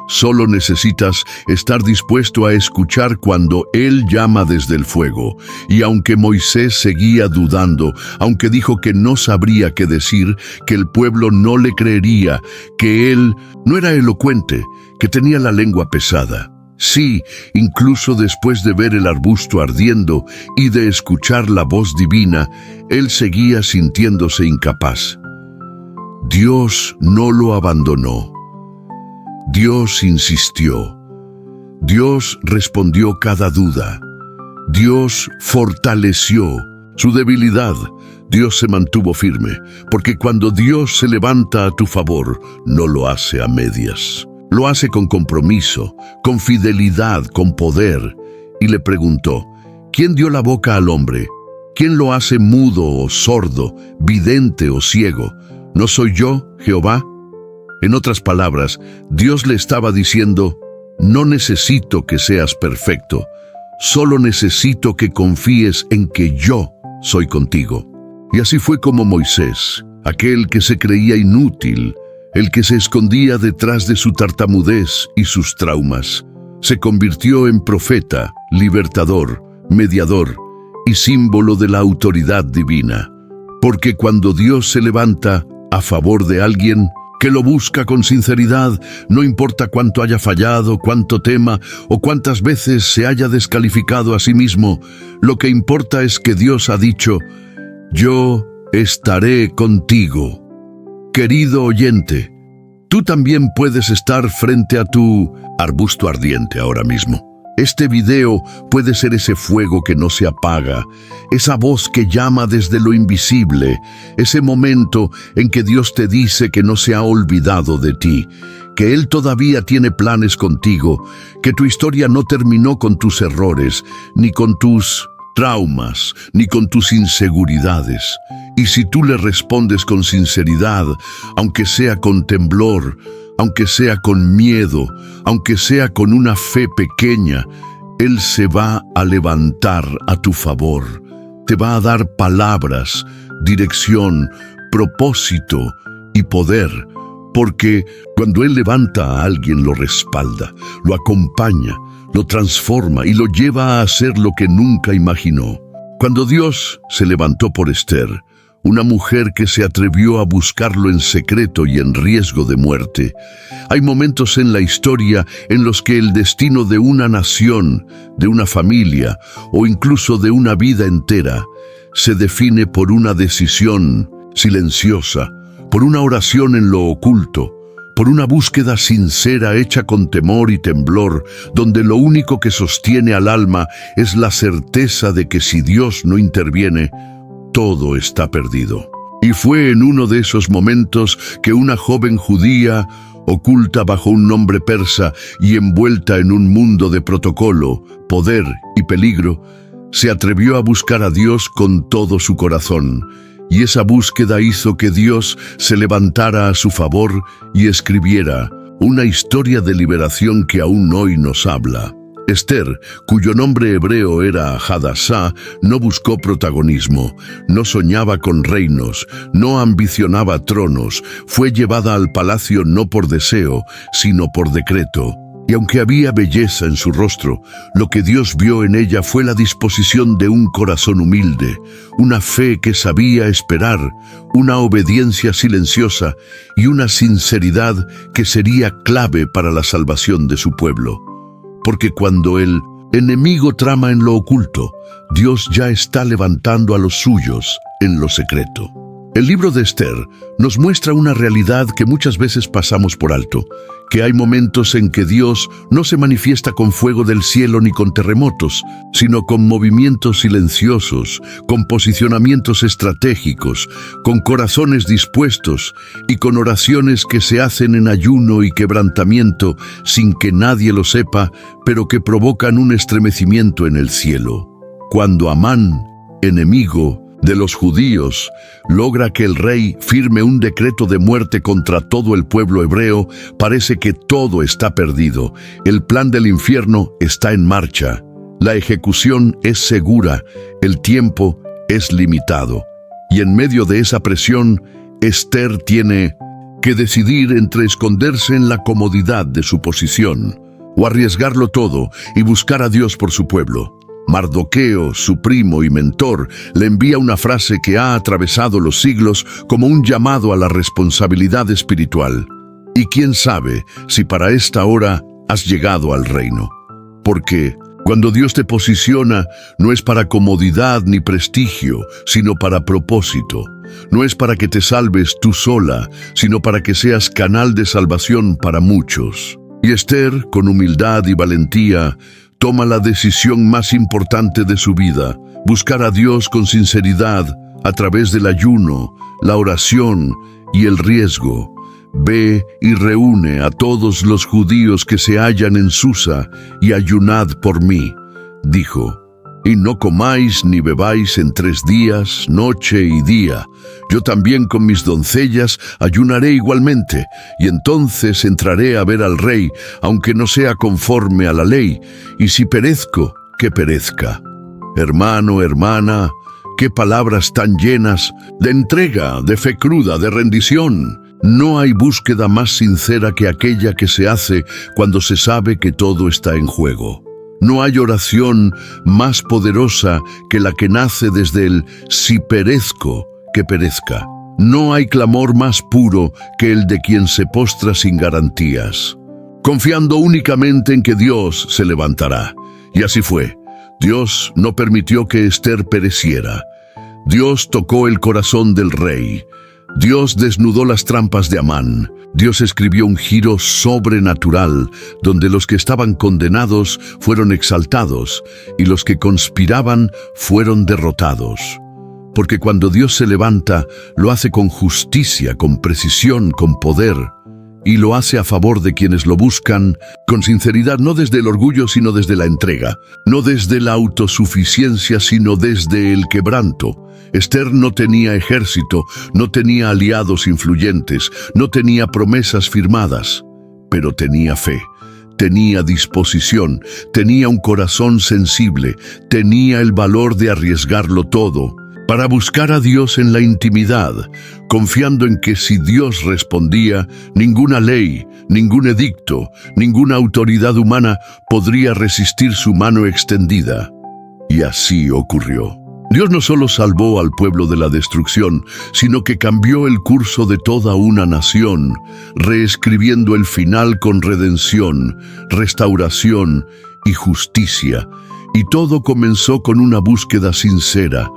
solo necesitas estar dispuesto a escuchar cuando Él llama desde el fuego. Y aunque Moisés seguía dudando, aunque dijo que no sabría qué decir, que el pueblo no le creería, que él no era elocuente, que tenía la lengua pesada. Sí, incluso después de ver el arbusto ardiendo y de escuchar la voz divina, él seguía sintiéndose incapaz. Dios no lo abandonó. Dios insistió. Dios respondió cada duda. Dios fortaleció su debilidad. Dios se mantuvo firme, porque cuando Dios se levanta a tu favor, no lo hace a medias. Lo hace con compromiso, con fidelidad, con poder. Y le preguntó: ¿quién dio la boca al hombre? ¿Quién lo hace mudo o sordo, vidente o ciego? ¿No soy yo, Jehová? En otras palabras, Dios le estaba diciendo: no necesito que seas perfecto, solo necesito que confíes en que yo soy contigo. Y así fue como Moisés, aquel que se creía inútil, el que se escondía detrás de su tartamudez y sus traumas, se convirtió en profeta, libertador, mediador y símbolo de la autoridad divina. Porque cuando Dios se levanta a favor de alguien que lo busca con sinceridad, no importa cuánto haya fallado, cuánto tema o cuántas veces se haya descalificado a sí mismo, lo que importa es que Dios ha dicho: yo estaré contigo. Querido oyente, tú también puedes estar frente a tu arbusto ardiente ahora mismo. Este video puede ser ese fuego que no se apaga, esa voz que llama desde lo invisible, ese momento en que Dios te dice que no se ha olvidado de ti, que Él todavía tiene planes contigo, que tu historia no terminó con tus errores, ni con tus traumas, ni con tus inseguridades. Y si tú le respondes con sinceridad, aunque sea con temblor, aunque sea con miedo, aunque sea con una fe pequeña, Él se va a levantar a tu favor. Te va a dar palabras, dirección, propósito y poder, porque cuando Él levanta a alguien lo respalda, lo acompaña, lo transforma y lo lleva a hacer lo que nunca imaginó. Cuando Dios se levantó por Esther, una mujer que se atrevió a buscarlo en secreto y en riesgo de muerte, hay momentos en la historia en los que el destino de una nación, de una familia o incluso de una vida entera se define por una decisión silenciosa, por una oración en lo oculto, por una búsqueda sincera hecha con temor y temblor, donde lo único que sostiene al alma es la certeza de que si Dios no interviene, todo está perdido. Y fue en uno de esos momentos que una joven judía, oculta bajo un nombre persa y envuelta en un mundo de protocolo, poder y peligro, se atrevió a buscar a Dios con todo su corazón. Y esa búsqueda hizo que Dios se levantara a su favor y escribiera una historia de liberación que aún hoy nos habla. Esther, cuyo nombre hebreo era Hadassah, no buscó protagonismo, no soñaba con reinos, no ambicionaba tronos, fue llevada al palacio no por deseo, sino por decreto. Y aunque había belleza en su rostro, lo que Dios vio en ella fue la disposición de un corazón humilde, una fe que sabía esperar, una obediencia silenciosa y una sinceridad que sería clave para la salvación de su pueblo. Porque cuando el enemigo trama en lo oculto, Dios ya está levantando a los suyos en lo secreto. El libro de Esther nos muestra una realidad que muchas veces pasamos por alto, que hay momentos en que Dios no se manifiesta con fuego del cielo ni con terremotos, sino con movimientos silenciosos, con posicionamientos estratégicos, con corazones dispuestos y con oraciones que se hacen en ayuno y quebrantamiento sin que nadie lo sepa, pero que provocan un estremecimiento en el cielo. Cuando Amán, enemigo de los judíos, logra que el rey firme un decreto de muerte contra todo el pueblo hebreo, parece que todo está perdido. El plan del infierno está en marcha. La ejecución es segura, el tiempo es limitado. Y en medio de esa presión, Esther tiene que decidir entre esconderse en la comodidad de su posición o arriesgarlo todo y buscar a Dios por su pueblo. Mardoqueo, su primo y mentor, le envía una frase que ha atravesado los siglos como un llamado a la responsabilidad espiritual. Y quién sabe si para esta hora has llegado al reino. Porque cuando Dios te posiciona, no es para comodidad ni prestigio, sino para propósito. No es para que te salves tú sola, sino para que seas canal de salvación para muchos. Y Esther, con humildad y valentía, toma la decisión más importante de su vida, buscar a Dios con sinceridad a través del ayuno, la oración y el riesgo. Ve y reúne a todos los judíos que se hallan en Susa y ayunad por mí, dijo. Y no comáis ni bebáis en 3 días, noche y día. Yo también con mis doncellas ayunaré igualmente, y entonces entraré a ver al rey, aunque no sea conforme a la ley, y si perezco, que perezca. Hermano, hermana, qué palabras tan llenas de entrega, de fe cruda, de rendición. No hay búsqueda más sincera que aquella que se hace cuando se sabe que todo está en juego. No hay oración más poderosa que la que nace desde el si perezco, que perezca. No hay clamor más puro que el de quien se postra sin garantías, confiando únicamente en que Dios se levantará. Y así fue. Dios no permitió que Esther pereciera. Dios tocó el corazón del rey. Dios desnudó las trampas de Amán. Dios escribió un giro sobrenatural, donde los que estaban condenados fueron exaltados y los que conspiraban fueron derrotados. Porque cuando Dios se levanta, lo hace con justicia, con precisión, con poder, y lo hace a favor de quienes lo buscan, con sinceridad, no desde el orgullo, sino desde la entrega, no desde la autosuficiencia, sino desde el quebranto. Esther no tenía ejército, no tenía aliados influyentes, no tenía promesas firmadas, pero tenía fe, tenía disposición, tenía un corazón sensible, tenía el valor de arriesgarlo todo para buscar a Dios en la intimidad, confiando en que si Dios respondía, ninguna ley, ningún edicto, ninguna autoridad humana podría resistir su mano extendida. Y así ocurrió. Dios no solo salvó al pueblo de la destrucción, sino que cambió el curso de toda una nación, reescribiendo el final con redención, restauración y justicia. Y todo comenzó con una búsqueda sincera,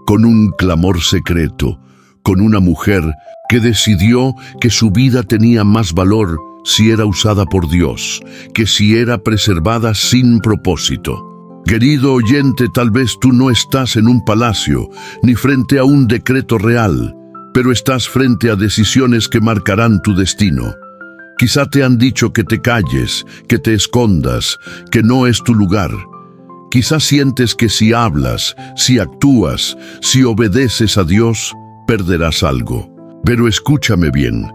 con un clamor secreto, con una mujer que decidió que su vida tenía más valor si era usada por Dios, que si era preservada sin propósito. Querido oyente, tal vez tú no estás en un palacio, ni frente a un decreto real, pero estás frente a decisiones que marcarán tu destino. Quizá te han dicho que te calles, que te escondas, que no es tu lugar. Quizá sientes que si hablas, si actúas, si obedeces a Dios, perderás algo. Pero escúchame bien.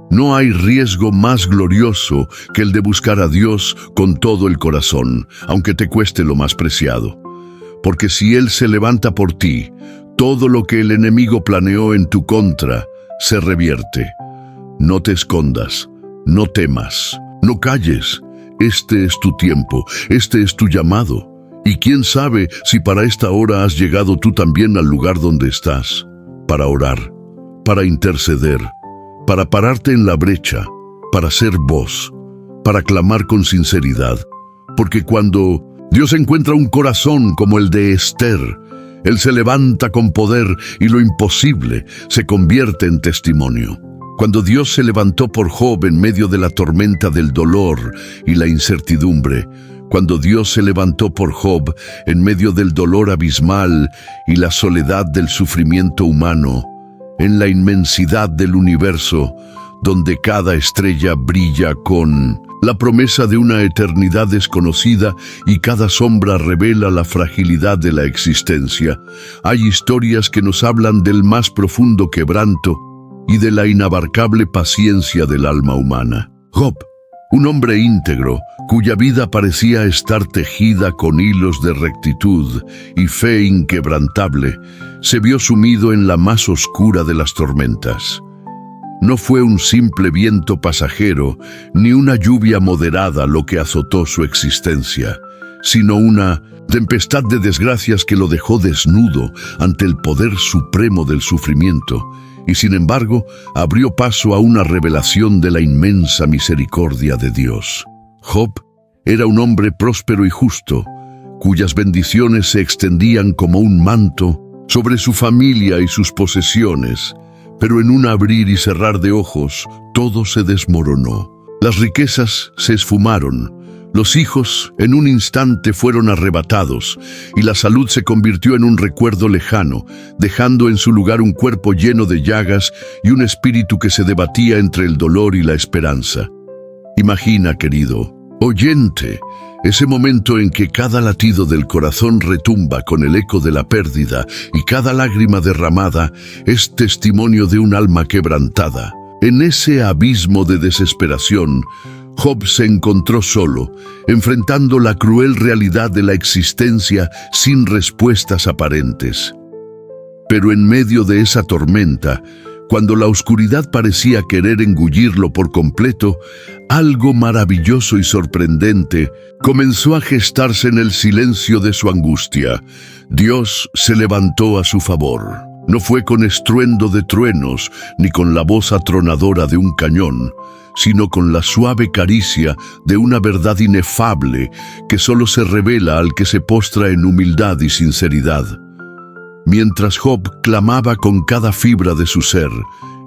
No hay riesgo más glorioso que el de buscar a Dios con todo el corazón, aunque te cueste lo más preciado. Porque si Él se levanta por ti, todo lo que el enemigo planeó en tu contra se revierte. No te escondas, no temas, no calles. Este es tu tiempo, este es tu llamado. Y quién sabe si para esta hora has llegado tú también al lugar donde estás, para orar, para interceder, para pararte en la brecha, para ser voz, para clamar con sinceridad. Porque cuando Dios encuentra un corazón como el de Esther, Él se levanta con poder y lo imposible se convierte en testimonio. Cuando Dios se levantó por Job en medio de la tormenta del dolor y la incertidumbre, cuando Dios se levantó por Job en medio del dolor abismal y la soledad del sufrimiento humano, en la inmensidad del universo, donde cada estrella brilla con la promesa de una eternidad desconocida y cada sombra revela la fragilidad de la existencia, hay historias que nos hablan del más profundo quebranto y de la inabarcable paciencia del alma humana. Job, un hombre íntegro, cuya vida parecía estar tejida con hilos de rectitud y fe inquebrantable, se vio sumido en la más oscura de las tormentas. No fue un simple viento pasajero, ni una lluvia moderada lo que azotó su existencia, sino una tempestad de desgracias que lo dejó desnudo ante el poder supremo del sufrimiento, y sin embargo abrió paso a una revelación de la inmensa misericordia de Dios. Job era un hombre próspero y justo, cuyas bendiciones se extendían como un manto sobre su familia y sus posesiones, pero en un abrir y cerrar de ojos todo se desmoronó. Las riquezas se esfumaron, los hijos en un instante fueron arrebatados y la salud se convirtió en un recuerdo lejano, dejando en su lugar un cuerpo lleno de llagas y un espíritu que se debatía entre el dolor y la esperanza. Imagina, querido oyente, ese momento en que cada latido del corazón retumba con el eco de la pérdida y cada lágrima derramada es testimonio de un alma quebrantada. En ese abismo de desesperación, Job se encontró solo, enfrentando la cruel realidad de la existencia sin respuestas aparentes. Pero en medio de esa tormenta, cuando la oscuridad parecía querer engullirlo por completo, algo maravilloso y sorprendente comenzó a gestarse en el silencio de su angustia. Dios se levantó a su favor. No fue con estruendo de truenos, ni con la voz atronadora de un cañón, sino con la suave caricia de una verdad inefable que solo se revela al que se postra en humildad y sinceridad. Mientras Job clamaba con cada fibra de su ser,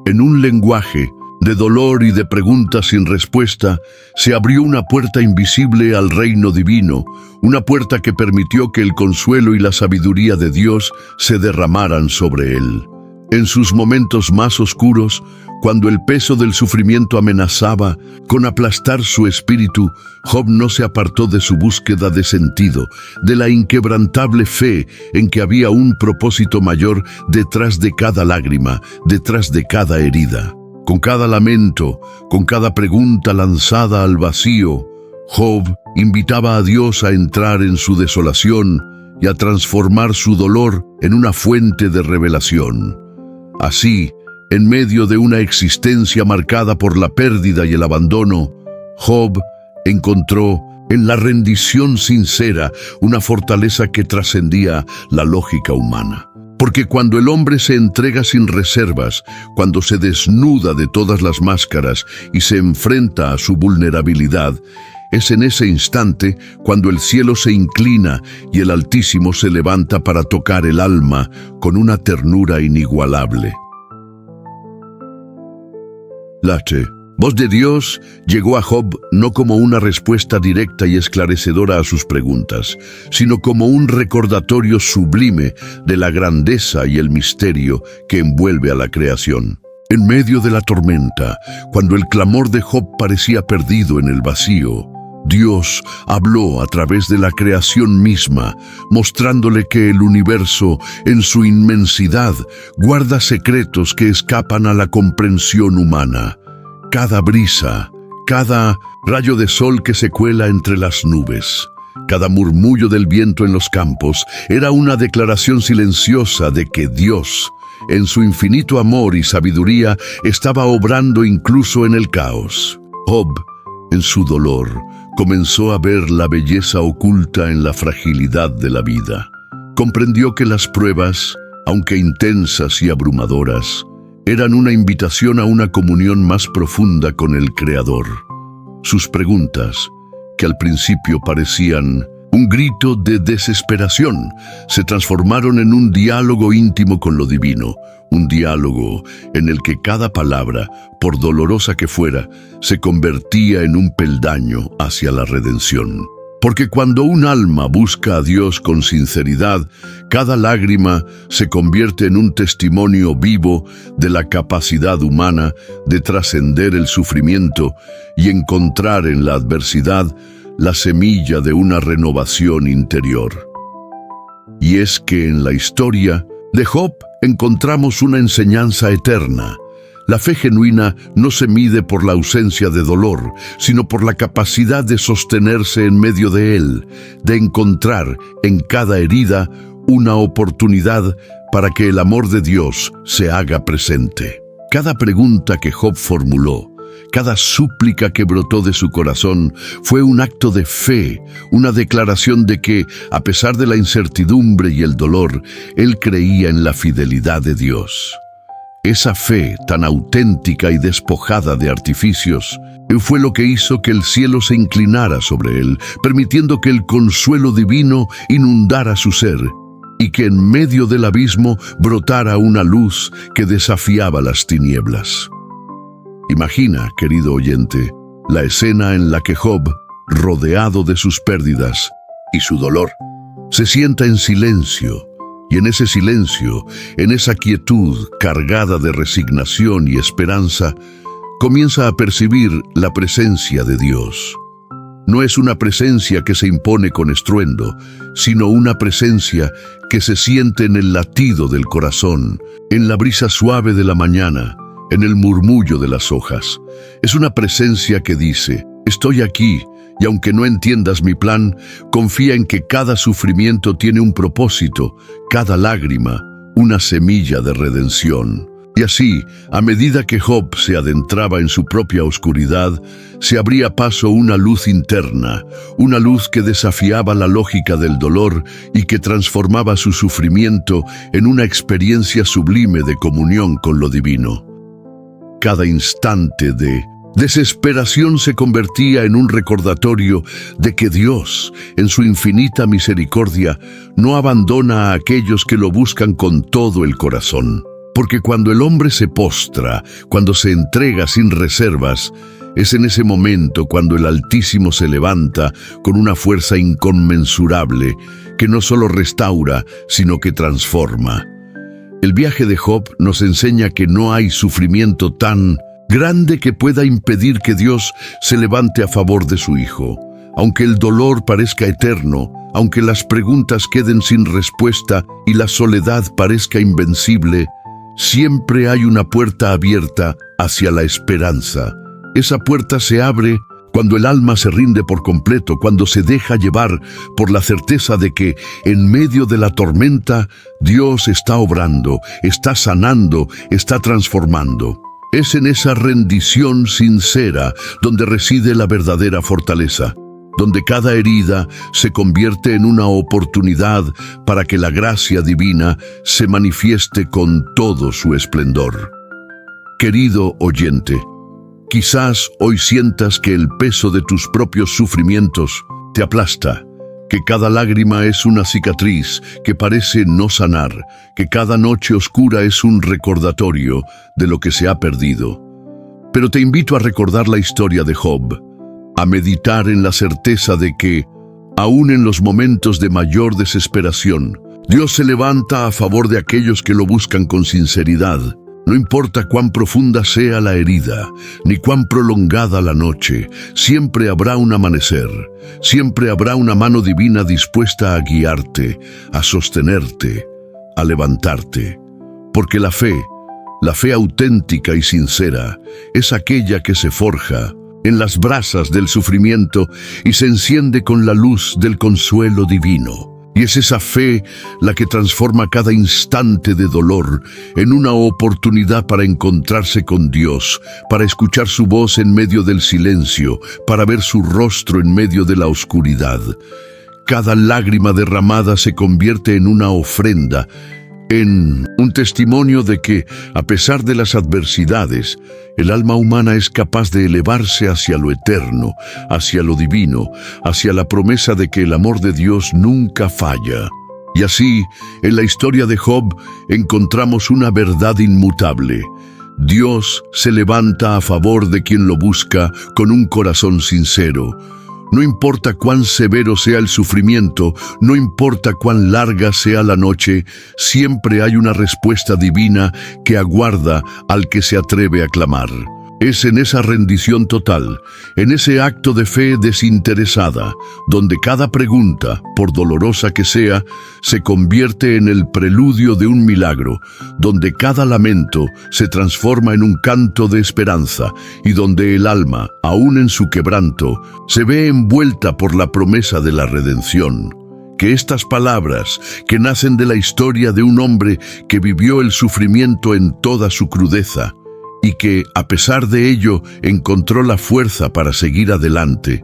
en un lenguaje de dolor y de preguntas sin respuesta, se abrió una puerta invisible al reino divino, una puerta que permitió que el consuelo y la sabiduría de Dios se derramaran sobre él. En sus momentos más oscuros, cuando el peso del sufrimiento amenazaba con aplastar su espíritu, Job no se apartó de su búsqueda de sentido, de la inquebrantable fe en que había un propósito mayor detrás de cada lágrima, detrás de cada herida. Con cada lamento, con cada pregunta lanzada al vacío, Job invitaba a Dios a entrar en su desolación y a transformar su dolor en una fuente de revelación. Así, en medio de una existencia marcada por la pérdida y el abandono, Job encontró en la rendición sincera una fortaleza que trascendía la lógica humana. Porque cuando el hombre se entrega sin reservas, cuando se desnuda de todas las máscaras y se enfrenta a su vulnerabilidad, es en ese instante cuando el cielo se inclina y el Altísimo se levanta para tocar el alma con una ternura inigualable. La voz de Dios llegó a Job no como una respuesta directa y esclarecedora a sus preguntas, sino como un recordatorio sublime de la grandeza y el misterio que envuelve a la creación. En medio de la tormenta, cuando el clamor de Job parecía perdido en el vacío, Dios habló a través de la creación misma, mostrándole que el universo, en su inmensidad, guarda secretos que escapan a la comprensión humana. Cada brisa, cada rayo de sol que se cuela entre las nubes, cada murmullo del viento en los campos, era una declaración silenciosa de que Dios, en su infinito amor y sabiduría, estaba obrando incluso en el caos. Job, en su dolor, comenzó a ver la belleza oculta en la fragilidad de la vida. Comprendió que las pruebas, aunque intensas y abrumadoras, eran una invitación a una comunión más profunda con el Creador. Sus preguntas, que al principio parecían un grito de desesperación, se transformaron en un diálogo íntimo con lo divino, un diálogo en el que cada palabra, por dolorosa que fuera, se convertía en un peldaño hacia la redención. Porque cuando un alma busca a Dios con sinceridad, cada lágrima se convierte en un testimonio vivo de la capacidad humana de trascender el sufrimiento y encontrar en la adversidad la semilla de una renovación interior. Y es que en la historia de Job encontramos una enseñanza eterna. La fe genuina no se mide por la ausencia de dolor, sino por la capacidad de sostenerse en medio de él, de encontrar en cada herida una oportunidad para que el amor de Dios se haga presente. Cada pregunta que Job formuló, cada súplica que brotó de su corazón fue un acto de fe, una declaración de que, a pesar de la incertidumbre y el dolor, él creía en la fidelidad de Dios. Esa fe tan auténtica y despojada de artificios fue lo que hizo que el cielo se inclinara sobre él, permitiendo que el consuelo divino inundara su ser y que en medio del abismo brotara una luz que desafiaba las tinieblas. Imagina, querido oyente, la escena en la que Job, rodeado de sus pérdidas y su dolor, se sienta en silencio. Y en ese silencio, en esa quietud cargada de resignación y esperanza, comienza a percibir la presencia de Dios. No es una presencia que se impone con estruendo, sino una presencia que se siente en el latido del corazón, en la brisa suave de la mañana, en el murmullo de las hojas. Es una presencia que dice: estoy aquí. Y aunque no entiendas mi plan, confía en que cada sufrimiento tiene un propósito, cada lágrima, una semilla de redención. Y así, a medida que Job se adentraba en su propia oscuridad, se abría paso una luz interna, una luz que desafiaba la lógica del dolor y que transformaba su sufrimiento en una experiencia sublime de comunión con lo divino. Cada instante de desesperación se convertía en un recordatorio de que Dios, en su infinita misericordia, no abandona a aquellos que lo buscan con todo el corazón. Porque cuando el hombre se postra, cuando se entrega sin reservas, es en ese momento cuando el Altísimo se levanta con una fuerza inconmensurable que no solo restaura, sino que transforma. El viaje de Job nos enseña que no hay sufrimiento tan grande que pueda impedir que Dios se levante a favor de su Hijo. Aunque el dolor parezca eterno, aunque las preguntas queden sin respuesta y la soledad parezca invencible, siempre hay una puerta abierta hacia la esperanza. Esa puerta se abre cuando el alma se rinde por completo, cuando se deja llevar por la certeza de que en medio de la tormenta Dios está obrando, está sanando, está transformando. Es en esa rendición sincera donde reside la verdadera fortaleza, donde cada herida se convierte en una oportunidad para que la gracia divina se manifieste con todo su esplendor. Querido oyente, quizás hoy sientas que el peso de tus propios sufrimientos te aplasta, que cada lágrima es una cicatriz que parece no sanar, que cada noche oscura es un recordatorio de lo que se ha perdido. Pero te invito a recordar la historia de Job, a meditar en la certeza de que, aún en los momentos de mayor desesperación, Dios se levanta a favor de aquellos que lo buscan con sinceridad. No importa cuán profunda sea la herida, ni cuán prolongada la noche, siempre habrá un amanecer, siempre habrá una mano divina dispuesta a guiarte, a sostenerte, a levantarte. Porque la fe auténtica y sincera, es aquella que se forja en las brasas del sufrimiento y se enciende con la luz del consuelo divino. Y es esa fe la que transforma cada instante de dolor en una oportunidad para encontrarse con Dios, para escuchar su voz en medio del silencio, para ver su rostro en medio de la oscuridad. Cada lágrima derramada se convierte en una ofrenda, en un testimonio de que, a pesar de las adversidades, el alma humana es capaz de elevarse hacia lo eterno, hacia lo divino, hacia la promesa de que el amor de Dios nunca falla. Y así, en la historia de Job, encontramos una verdad inmutable. Dios se levanta a favor de quien lo busca con un corazón sincero. No importa cuán severo sea el sufrimiento, no importa cuán larga sea la noche, siempre hay una respuesta divina que aguarda al que se atreve a clamar. Es en esa rendición total, en ese acto de fe desinteresada, donde cada pregunta, por dolorosa que sea, se convierte en el preludio de un milagro, donde cada lamento se transforma en un canto de esperanza y donde el alma, aún en su quebranto, se ve envuelta por la promesa de la redención. Que estas palabras, que nacen de la historia de un hombre que vivió el sufrimiento en toda su crudeza, y que, a pesar de ello, encontró la fuerza para seguir adelante,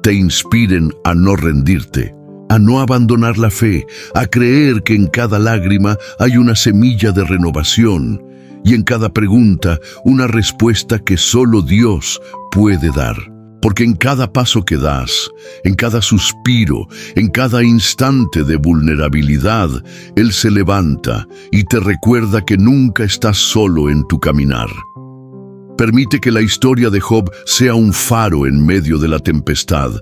te inspiren a no rendirte, a no abandonar la fe, a creer que en cada lágrima hay una semilla de renovación y en cada pregunta una respuesta que solo Dios puede dar. Porque en cada paso que das, en cada suspiro, en cada instante de vulnerabilidad, Él se levanta y te recuerda que nunca estás solo en tu caminar. Permite que la historia de Job sea un faro en medio de la tempestad,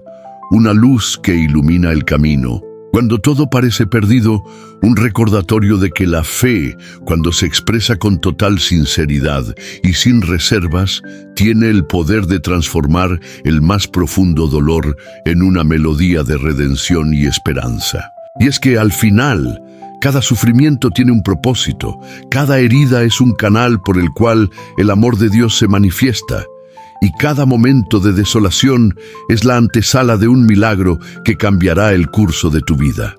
una luz que ilumina el camino. Cuando todo parece perdido, un recordatorio de que la fe, cuando se expresa con total sinceridad y sin reservas, tiene el poder de transformar el más profundo dolor en una melodía de redención y esperanza. Y es que al final, cada sufrimiento tiene un propósito, cada herida es un canal por el cual el amor de Dios se manifiesta. Y cada momento de desolación es la antesala de un milagro que cambiará el curso de tu vida.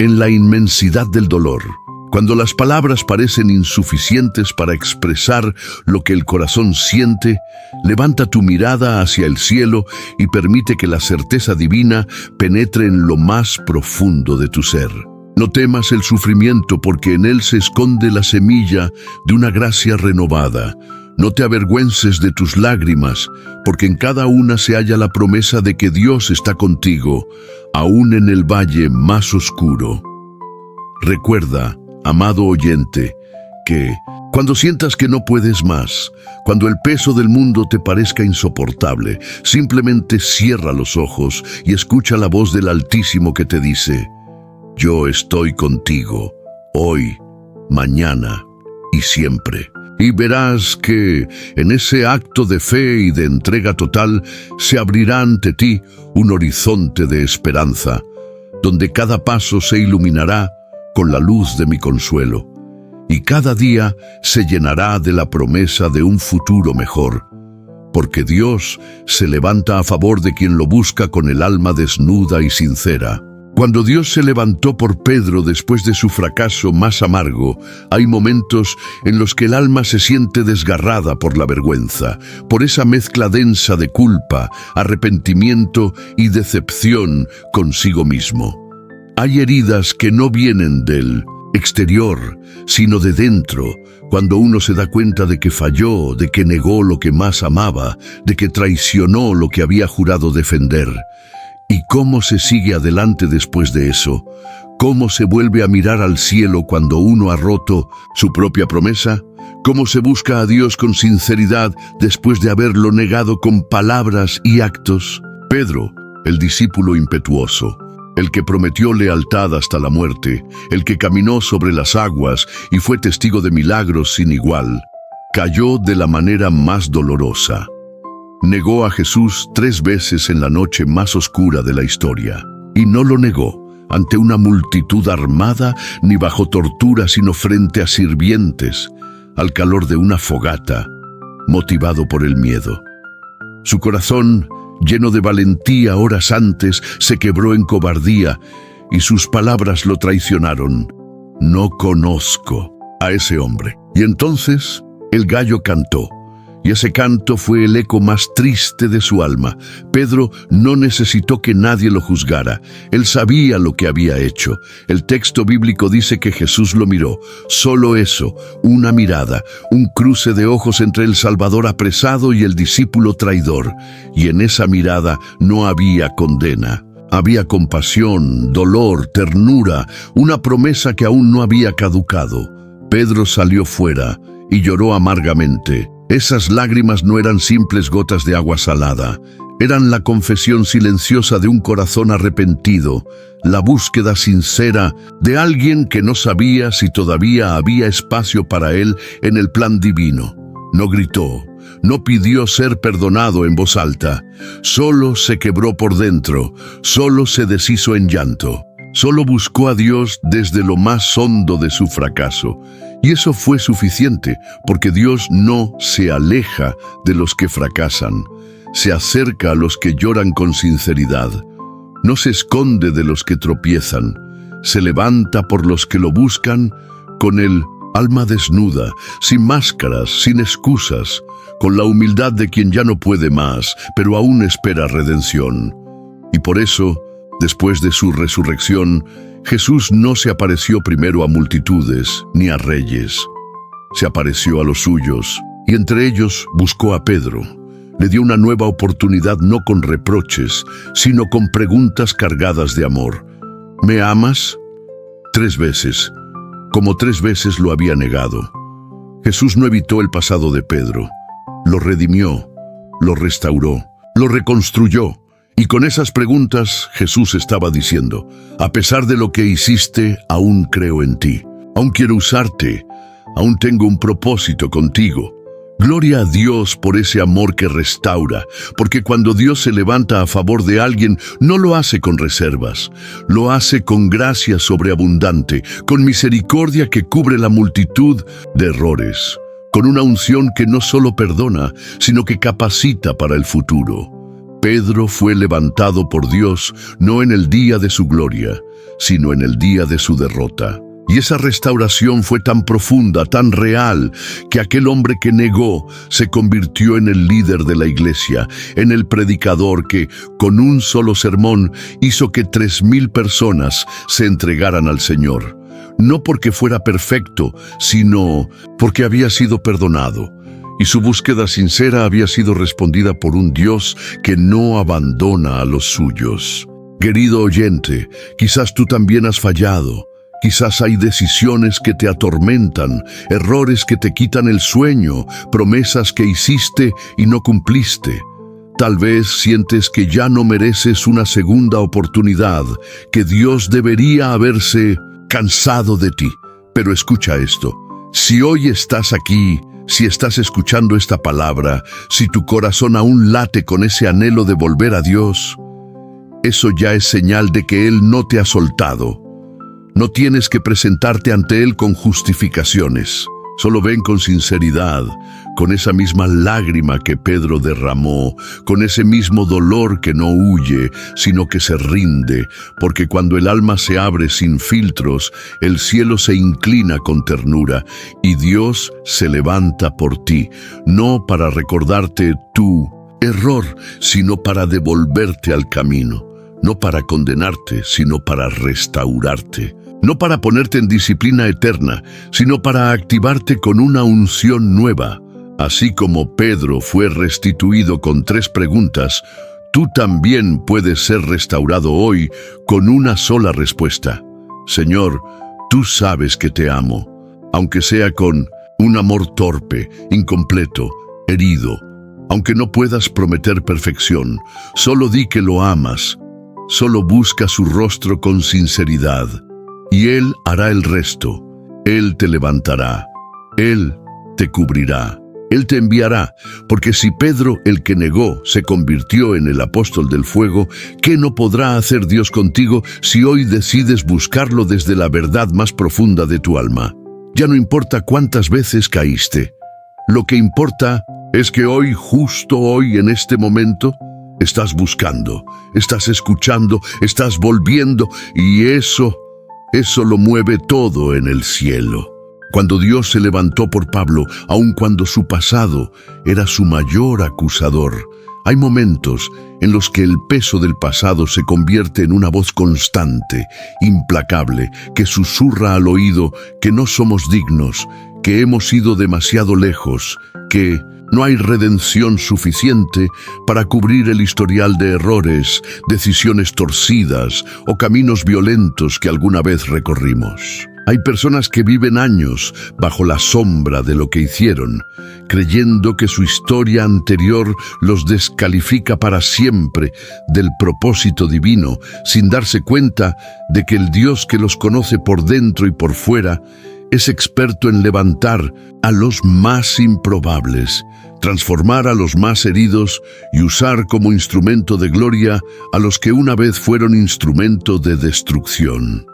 En la inmensidad del dolor, cuando las palabras parecen insuficientes para expresar lo que el corazón siente, levanta tu mirada hacia el cielo y permite que la certeza divina penetre en lo más profundo de tu ser. No temas el sufrimiento porque en él se esconde la semilla de una gracia renovada. No te avergüences de tus lágrimas, porque en cada una se halla la promesa de que Dios está contigo, aún en el valle más oscuro. Recuerda, amado oyente, que cuando sientas que no puedes más, cuando el peso del mundo te parezca insoportable, simplemente cierra los ojos y escucha la voz del Altísimo que te dice: yo estoy contigo, hoy, mañana y siempre. Y verás que en ese acto de fe y de entrega total se abrirá ante ti un horizonte de esperanza, donde cada paso se iluminará con la luz de mi consuelo, y cada día se llenará de la promesa de un futuro mejor, porque Dios se levanta a favor de quien lo busca con el alma desnuda y sincera. Cuando Dios se levantó por Pedro después de su fracaso más amargo, hay momentos en los que el alma se siente desgarrada por la vergüenza, por esa mezcla densa de culpa, arrepentimiento y decepción consigo mismo. Hay heridas que no vienen del exterior, sino de dentro, cuando uno se da cuenta de que falló, de que negó lo que más amaba, de que traicionó lo que había jurado defender. ¿Y cómo se sigue adelante después de eso? ¿Cómo se vuelve a mirar al cielo cuando uno ha roto su propia promesa? ¿Cómo se busca a Dios con sinceridad después de haberlo negado con palabras y actos? Pedro, el discípulo impetuoso, el que prometió lealtad hasta la muerte, el que caminó sobre las aguas y fue testigo de milagros sin igual, cayó de la manera más dolorosa. Negó a Jesús 3 veces en la noche más oscura de la historia. Y no lo negó ante una multitud armada ni bajo tortura, sino frente a sirvientes, al calor de una fogata, motivado por el miedo. Su corazón, lleno de valentía horas antes, se quebró en cobardía, y sus palabras lo traicionaron. No conozco a ese hombre. Y entonces el gallo cantó, y ese canto fue el eco más triste de su alma. Pedro no necesitó que nadie lo juzgara. Él sabía lo que había hecho. El texto bíblico dice que Jesús lo miró. Solo eso, una mirada, un cruce de ojos entre el Salvador apresado y el discípulo traidor. Y en esa mirada no había condena. Había compasión, dolor, ternura, una promesa que aún no había caducado. Pedro salió fuera y lloró amargamente. Esas lágrimas no eran simples gotas de agua salada, eran la confesión silenciosa de un corazón arrepentido, la búsqueda sincera de alguien que no sabía si todavía había espacio para él en el plan divino. No gritó, no pidió ser perdonado en voz alta, solo se quebró por dentro, solo se deshizo en llanto. Solo buscó a Dios desde lo más hondo de su fracaso. Y eso fue suficiente, porque Dios no se aleja de los que fracasan. Se acerca a los que lloran con sinceridad. No se esconde de los que tropiezan. Se levanta por los que lo buscan con el alma desnuda, sin máscaras, sin excusas, con la humildad de quien ya no puede más, pero aún espera redención. Y por eso, después de su resurrección, Jesús no se apareció primero a multitudes ni a reyes. Se apareció a los suyos, y entre ellos buscó a Pedro. Le dio una nueva oportunidad no con reproches, sino con preguntas cargadas de amor. ¿Me amas? 3 veces, como 3 veces lo había negado. Jesús no evitó el pasado de Pedro. Lo redimió, lo restauró, lo reconstruyó. Y con esas preguntas Jesús estaba diciendo, a pesar de lo que hiciste, aún creo en ti. Aún quiero usarte, aún tengo un propósito contigo. Gloria a Dios por ese amor que restaura, porque cuando Dios se levanta a favor de alguien, no lo hace con reservas, lo hace con gracia sobreabundante, con misericordia que cubre la multitud de errores, con una unción que no solo perdona, sino que capacita para el futuro. Pedro fue levantado por Dios no en el día de su gloria, sino en el día de su derrota. Y esa restauración fue tan profunda, tan real, que aquel hombre que negó se convirtió en el líder de la iglesia, en el predicador que, con un solo sermón, hizo que 3,000 personas se entregaran al Señor. No porque fuera perfecto, sino porque había sido perdonado. Y su búsqueda sincera había sido respondida por un Dios que no abandona a los suyos. Querido oyente, quizás tú también has fallado. Quizás hay decisiones que te atormentan, errores que te quitan el sueño, promesas que hiciste y no cumpliste. Tal vez sientes que ya no mereces una segunda oportunidad, que Dios debería haberse cansado de ti. Pero escucha esto, si hoy estás aquí, si estás escuchando esta palabra, si tu corazón aún late con ese anhelo de volver a Dios, eso ya es señal de que Él no te ha soltado. No tienes que presentarte ante Él con justificaciones. Solo ven con sinceridad, con esa misma lágrima que Pedro derramó, con ese mismo dolor que no huye, sino que se rinde, porque cuando el alma se abre sin filtros, el cielo se inclina con ternura y Dios se levanta por ti, no para recordarte tu error, sino para devolverte al camino, no para condenarte, sino para restaurarte. No para ponerte en disciplina eterna, sino para activarte con una unción nueva. Así como Pedro fue restituido con 3 preguntas, tú también puedes ser restaurado hoy con una sola respuesta. Señor, tú sabes que te amo, aunque sea con un amor torpe, incompleto, herido. Aunque no puedas prometer perfección, solo di que lo amas. Solo busca su rostro con sinceridad. Y Él hará el resto. Él te levantará. Él te cubrirá. Él te enviará. Porque si Pedro, el que negó, se convirtió en el apóstol del fuego, ¿qué no podrá hacer Dios contigo si hoy decides buscarlo desde la verdad más profunda de tu alma? Ya no importa cuántas veces caíste. Lo que importa es que hoy, justo hoy, en este momento, Estás buscando, estás escuchando, estás volviendo, y eso lo mueve todo en el cielo. Cuando Dios se levantó por Pablo, aun cuando su pasado era su mayor acusador, hay momentos en los que el peso del pasado se convierte en una voz constante, implacable, que susurra al oído que no somos dignos, que hemos ido demasiado lejos, que no hay redención suficiente para cubrir el historial de errores, decisiones torcidas o caminos violentos que alguna vez recorrimos. Hay personas que viven años bajo la sombra de lo que hicieron, creyendo que su historia anterior los descalifica para siempre del propósito divino, sin darse cuenta de que el Dios que los conoce por dentro y por fuera es experto en levantar a los más improbables, transformar a los más heridos y usar como instrumento de gloria a los que una vez fueron instrumento de destrucción.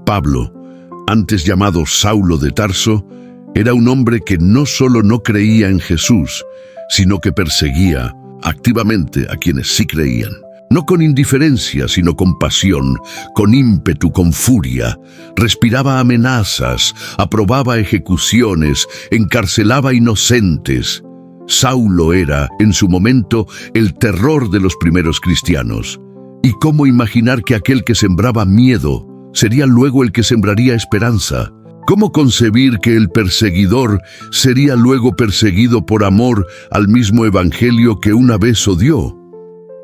Pablo, antes llamado Saulo de Tarso, era un hombre que no solo no creía en Jesús, sino que perseguía activamente a quienes sí creían. No con indiferencia, sino con pasión, con ímpetu, con furia. Respiraba amenazas, aprobaba ejecuciones, encarcelaba inocentes. Saulo era, en su momento, el terror de los primeros cristianos. ¿Y cómo imaginar que aquel que sembraba miedo sería luego el que sembraría esperanza? ¿Cómo concebir que el perseguidor sería luego perseguido por amor al mismo evangelio que una vez odió?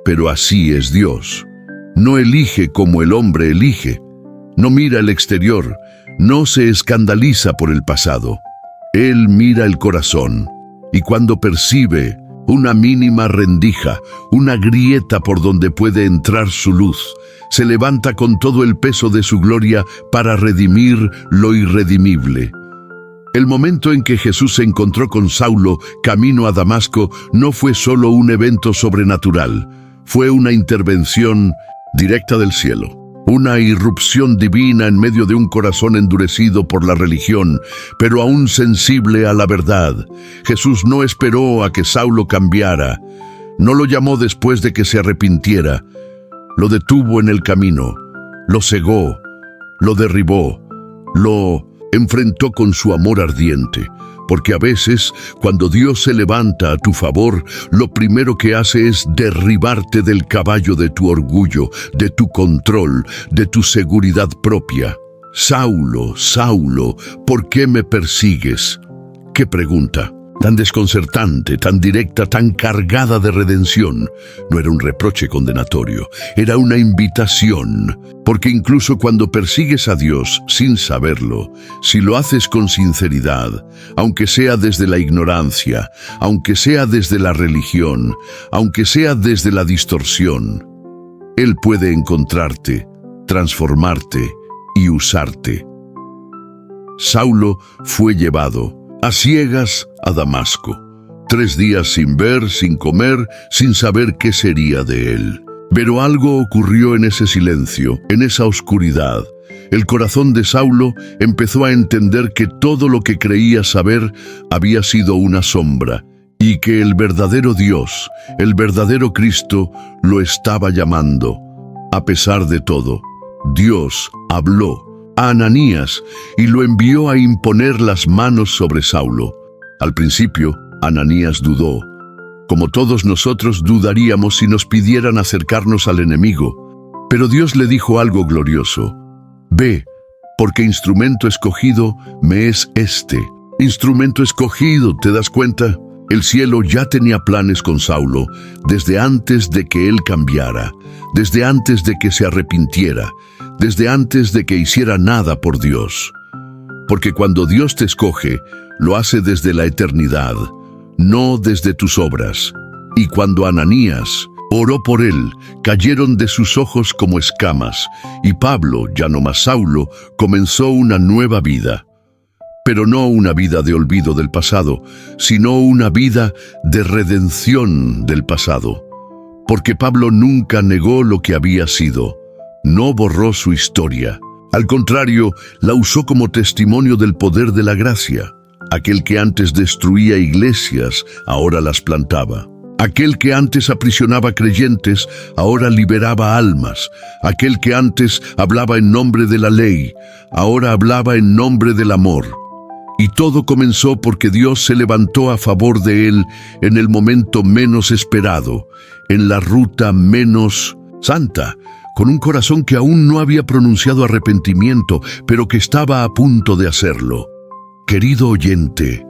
Pero así es Dios. No elige como el hombre elige. No mira el exterior, no se escandaliza por el pasado. Él mira el corazón, y cuando percibe una mínima rendija, una grieta por donde puede entrar su luz, se levanta con todo el peso de su gloria para redimir lo irredimible. El momento en que Jesús se encontró con Saulo camino a Damasco no fue solo un evento sobrenatural, fue una intervención directa del cielo. Una irrupción divina en medio de un corazón endurecido por la religión, pero aún sensible a la verdad. Jesús no esperó a que Saulo cambiara, no lo llamó después de que se arrepintiera, lo detuvo en el camino, lo cegó, lo derribó, lo enfrentó con su amor ardiente. Porque a veces, cuando Dios se levanta a tu favor, lo primero que hace es derribarte del caballo de tu orgullo, de tu control, de tu seguridad propia. Saulo, Saulo, ¿por qué me persigues? ¿Qué pregunta? Tan desconcertante, tan directa, tan cargada de redención. No era un reproche condenatorio, era una invitación. Porque incluso cuando persigues a Dios sin saberlo, si lo haces con sinceridad, aunque sea desde la ignorancia, aunque sea desde la religión, aunque sea desde la distorsión, Él puede encontrarte, transformarte y usarte. Saulo fue llevado a ciegas a Damasco, 3 días sin ver, sin comer, sin saber qué sería de él. Pero algo ocurrió en ese silencio, en esa oscuridad. El corazón de Saulo empezó a entender que todo lo que creía saber había sido una sombra, y que el verdadero Dios, el verdadero Cristo, lo estaba llamando. A pesar de todo, Dios habló a Ananías y lo envió a imponer las manos sobre Saulo. Al principio, Ananías dudó. Como todos nosotros dudaríamos si nos pidieran acercarnos al enemigo. Pero Dios le dijo algo glorioso. Ve, porque instrumento escogido me es este. Instrumento escogido, ¿te das cuenta? El cielo ya tenía planes con Saulo desde antes de que él cambiara, desde antes de que se arrepintiera, desde antes de que hiciera nada por Dios. Porque cuando Dios te escoge, lo hace desde la eternidad, no desde tus obras. Y cuando Ananías oró por él, cayeron de sus ojos como escamas, y Pablo, ya no más Saulo, comenzó una nueva vida. Pero no una vida de olvido del pasado, sino una vida de redención del pasado. Porque Pablo nunca negó lo que había sido, no borró su historia. Al contrario, la usó como testimonio del poder de la gracia. Aquel que antes destruía iglesias, ahora las plantaba. Aquel que antes aprisionaba creyentes, ahora liberaba almas. Aquel que antes hablaba en nombre de la ley, ahora hablaba en nombre del amor. Y todo comenzó porque Dios se levantó a favor de él en el momento menos esperado, en la ruta menos santa, con un corazón que aún no había pronunciado arrepentimiento, pero que estaba a punto de hacerlo. Querido oyente,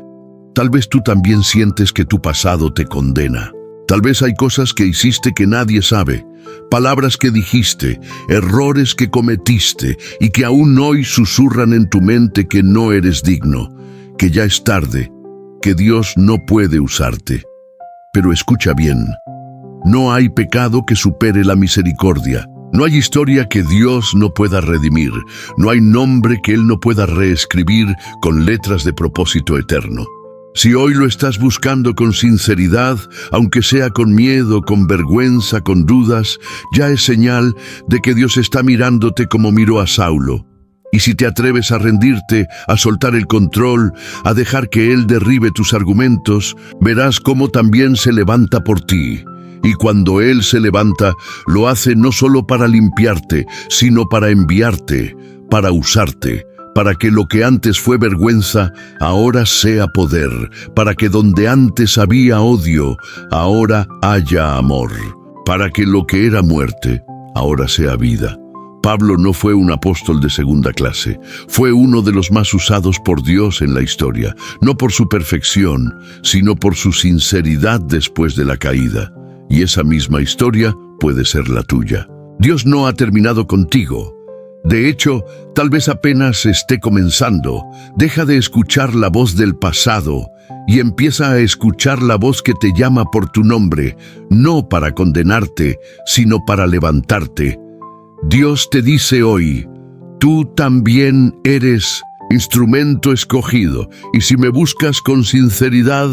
tal vez tú también sientes que tu pasado te condena. Tal vez hay cosas que hiciste que nadie sabe, palabras que dijiste, errores que cometiste y que aún hoy susurran en tu mente que no eres digno, que ya es tarde, que Dios no puede usarte. Pero escucha bien, no hay pecado que supere la misericordia. No hay historia que Dios no pueda redimir. No hay nombre que Él no pueda reescribir con letras de propósito eterno. Si hoy lo estás buscando con sinceridad, aunque sea con miedo, con vergüenza, con dudas, ya es señal de que Dios está mirándote como miró a Saulo. Y si te atreves a rendirte, a soltar el control, a dejar que Él derribe tus argumentos, verás cómo también se levanta por ti. Y cuando Él se levanta, lo hace no solo para limpiarte, sino para enviarte, para usarte, para que lo que antes fue vergüenza, ahora sea poder, para que donde antes había odio, ahora haya amor, para que lo que era muerte, ahora sea vida. Pablo no fue un apóstol de segunda clase, fue uno de los más usados por Dios en la historia, no por su perfección, sino por su sinceridad después de la caída. Y esa misma historia puede ser la tuya. Dios no ha terminado contigo. De hecho, tal vez apenas esté comenzando. Deja de escuchar la voz del pasado y empieza a escuchar la voz que te llama por tu nombre, no para condenarte, sino para levantarte. Dios te dice hoy, tú también eres instrumento escogido, y si me buscas con sinceridad,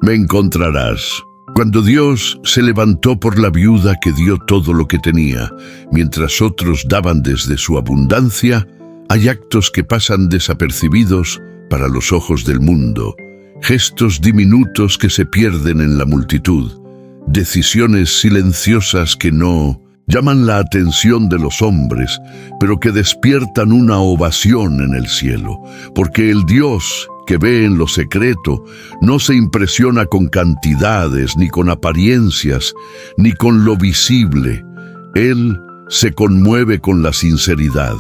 me encontrarás. Cuando Dios se levantó por la viuda que dio todo lo que tenía, mientras otros daban desde su abundancia, hay actos que pasan desapercibidos para los ojos del mundo, gestos diminutos que se pierden en la multitud, decisiones silenciosas que no llaman la atención de los hombres, pero que despiertan una ovación en el cielo, porque el Dios que ve en lo secreto no se impresiona con cantidades, ni con apariencias, ni con lo visible. Él se conmueve con la sinceridad.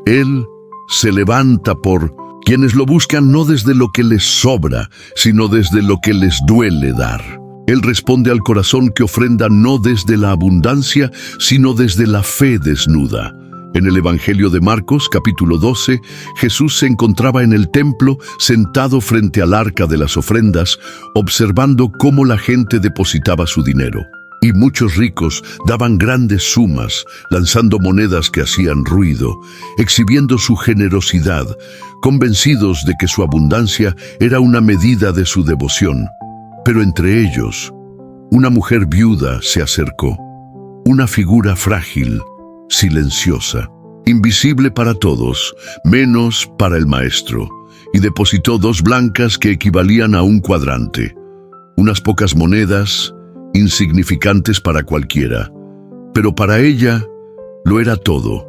Él se levanta por quienes lo buscan no desde lo que les sobra, sino desde lo que les duele dar. Él responde al corazón que ofrenda no desde la abundancia, sino desde la fe desnuda. En el Evangelio de Marcos, capítulo 12, Jesús se encontraba en el templo, sentado frente al arca de las ofrendas, observando cómo la gente depositaba su dinero. Y muchos ricos daban grandes sumas, lanzando monedas que hacían ruido, exhibiendo su generosidad, convencidos de que su abundancia era una medida de su devoción. Pero entre ellos, una mujer viuda se acercó, una figura frágil, silenciosa, invisible para todos, menos para el maestro, y depositó 2 blancas que equivalían a un cuadrante, unas pocas monedas, insignificantes para cualquiera, pero para ella lo era todo.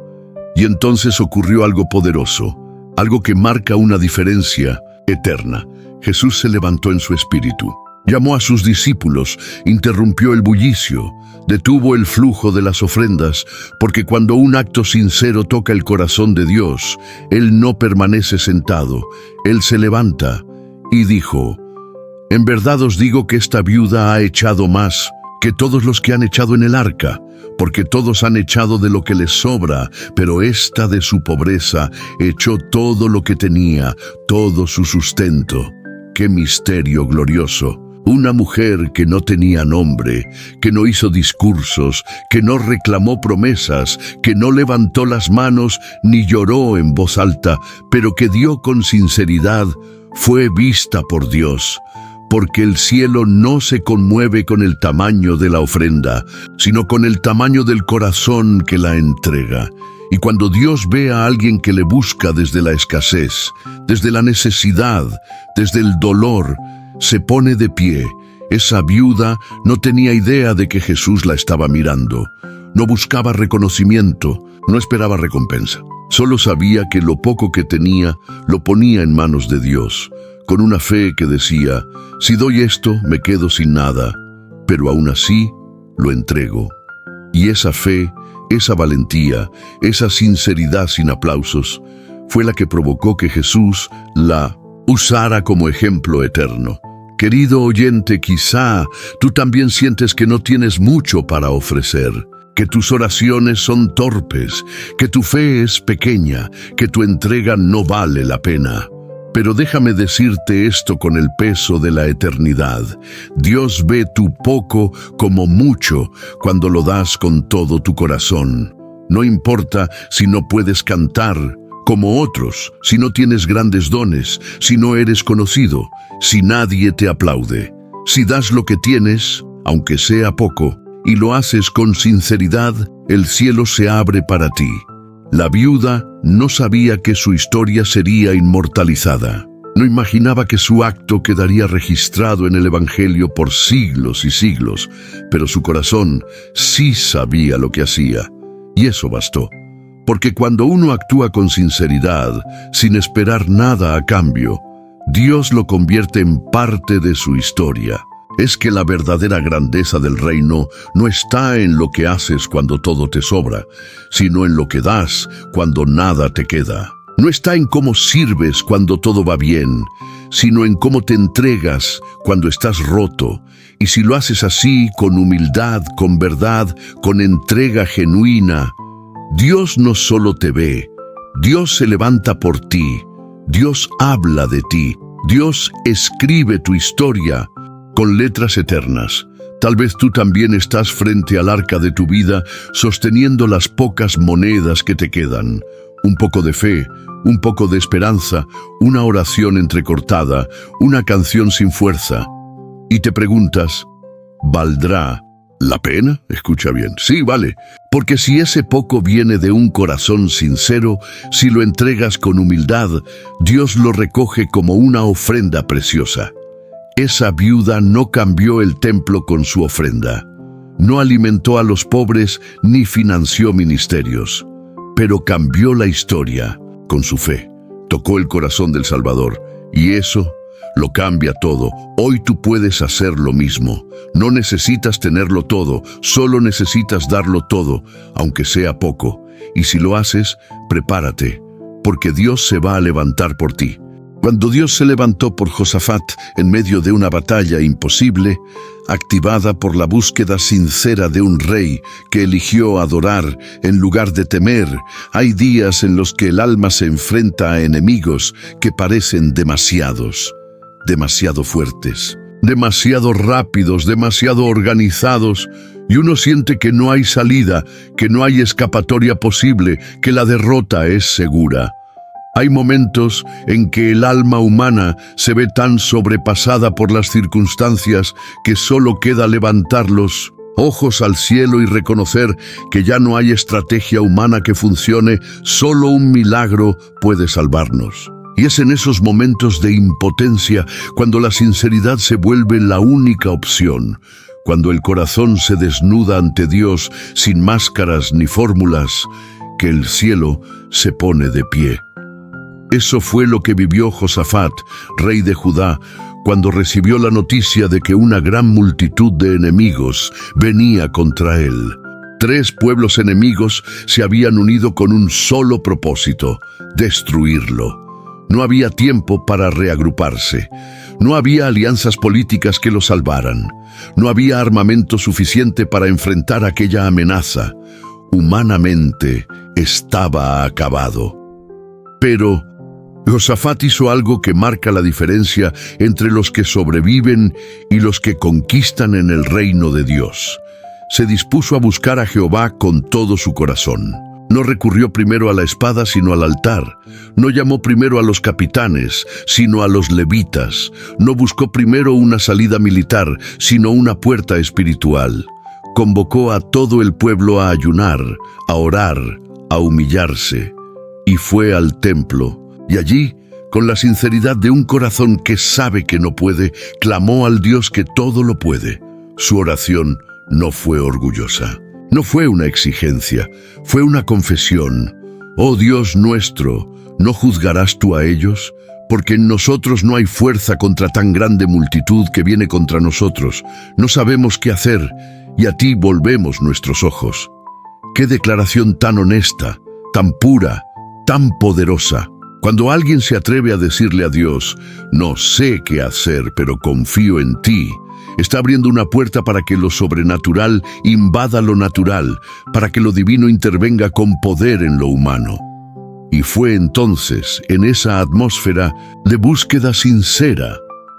Y entonces ocurrió algo poderoso, algo que marca una diferencia eterna. Jesús se levantó en su espíritu. Llamó a sus discípulos, interrumpió el bullicio, detuvo el flujo de las ofrendas, porque cuando un acto sincero toca el corazón de Dios, Él no permanece sentado, Él se levanta y dijo: en verdad os digo que esta viuda ha echado más que todos los que han echado en el arca, porque todos han echado de lo que les sobra, pero esta de su pobreza echó todo lo que tenía, todo su sustento. ¡Qué misterio glorioso! Una mujer que no tenía nombre, que no hizo discursos, que no reclamó promesas, que no levantó las manos ni lloró en voz alta, pero que dio con sinceridad, fue vista por Dios. Porque el cielo no se conmueve con el tamaño de la ofrenda, sino con el tamaño del corazón que la entrega. Y cuando Dios ve a alguien que le busca desde la escasez, desde la necesidad, desde el dolor, se pone de pie Esa viuda no tenía idea de que Jesús la estaba mirando. No buscaba reconocimiento, no esperaba recompensa. Solo sabía que lo poco que tenía lo ponía en manos de Dios, con una fe que decía: si doy esto, me quedo sin nada, pero aún así lo entrego. Y esa fe, esa valentía, esa sinceridad sin aplausos, fue la que provocó que Jesús la usara como ejemplo eterno. Querido oyente, quizá tú también sientes que no tienes mucho para ofrecer, que tus oraciones son torpes, que tu fe es pequeña, que tu entrega no vale la pena. Pero déjame decirte esto con el peso de la eternidad. Dios ve tu poco como mucho cuando lo das con todo tu corazón. No importa si no puedes cantar como otros, si no tienes grandes dones, si no eres conocido, si nadie te aplaude. Si das lo que tienes, aunque sea poco, y lo haces con sinceridad, el cielo se abre para ti. La viuda no sabía que su historia sería inmortalizada. No imaginaba que su acto quedaría registrado en el Evangelio por siglos y siglos, pero su corazón sí sabía lo que hacía, y eso bastó. Porque cuando uno actúa con sinceridad, sin esperar nada a cambio, Dios lo convierte en parte de su historia. Es que la verdadera grandeza del reino no está en lo que haces cuando todo te sobra, sino en lo que das cuando nada te queda. No está en cómo sirves cuando todo va bien, sino en cómo te entregas cuando estás roto. Y si lo haces así, con humildad, con verdad, con entrega genuina, Dios no solo te ve, Dios se levanta por ti, Dios habla de ti, Dios escribe tu historia con letras eternas. Tal vez tú también estás frente al arca de tu vida, sosteniendo las pocas monedas que te quedan. Un poco de fe, un poco de esperanza, una oración entrecortada, una canción sin fuerza. Y te preguntas, ¿valdrá la pena? Escucha bien, sí, vale. Porque si ese poco viene de un corazón sincero, si lo entregas con humildad, Dios lo recoge como una ofrenda preciosa. Esa viuda no cambió el templo con su ofrenda, no alimentó a los pobres ni financió ministerios, pero cambió la historia con su fe. Tocó el corazón del Salvador y eso lo cambia todo. Hoy tú puedes hacer lo mismo. No necesitas tenerlo todo, solo necesitas darlo todo, aunque sea poco. Y si lo haces, prepárate, porque Dios se va a levantar por ti. Cuando Dios se levantó por Josafat en medio de una batalla imposible, activada por la búsqueda sincera de un rey que eligió adorar en lugar de temer, hay días en los que el alma se enfrenta a enemigos que parecen demasiado fuertes, demasiado rápidos, demasiado organizados, y uno siente que no hay salida, que no hay escapatoria posible, que la derrota es segura. Hay momentos en que el alma humana se ve tan sobrepasada por las circunstancias que solo queda levantar los ojos al cielo y reconocer que ya no hay estrategia humana que funcione, solo un milagro puede salvarnos. Y es en esos momentos de impotencia cuando la sinceridad se vuelve la única opción, cuando el corazón se desnuda ante Dios sin máscaras ni fórmulas, que el cielo se pone de pie. Eso fue lo que vivió Josafat, rey de Judá, cuando recibió la noticia de que una gran multitud de enemigos venía contra él. 3 pueblos enemigos se habían unido con un solo propósito: destruirlo. No había tiempo para reagruparse. No había alianzas políticas que lo salvaran. No había armamento suficiente para enfrentar aquella amenaza. Humanamente estaba acabado. Pero Josafat hizo algo que marca la diferencia entre los que sobreviven y los que conquistan en el reino de Dios. Se dispuso a buscar a Jehová con todo su corazón. No recurrió primero a la espada, sino al altar. No llamó primero a los capitanes, sino a los levitas. No buscó primero una salida militar, sino una puerta espiritual. Convocó a todo el pueblo a ayunar, a orar, a humillarse. Y fue al templo. Y allí Con la sinceridad de un corazón que sabe que no puede, clamó al Dios que todo lo puede. Su oración no fue orgullosa, no fue una exigencia, fue una confesión. Oh Dios nuestro, ¿no juzgarás tú a ellos? Porque en nosotros no hay fuerza contra tan grande multitud que viene contra nosotros. No sabemos qué hacer, y a ti volvemos nuestros ojos. ¡Qué declaración tan honesta, tan pura, tan poderosa! Cuando alguien se atreve a decirle a Dios, no sé qué hacer, pero confío en ti, está abriendo una puerta para que lo sobrenatural invada lo natural, para que lo divino intervenga con poder en lo humano. Y fue entonces, en esa atmósfera de búsqueda sincera,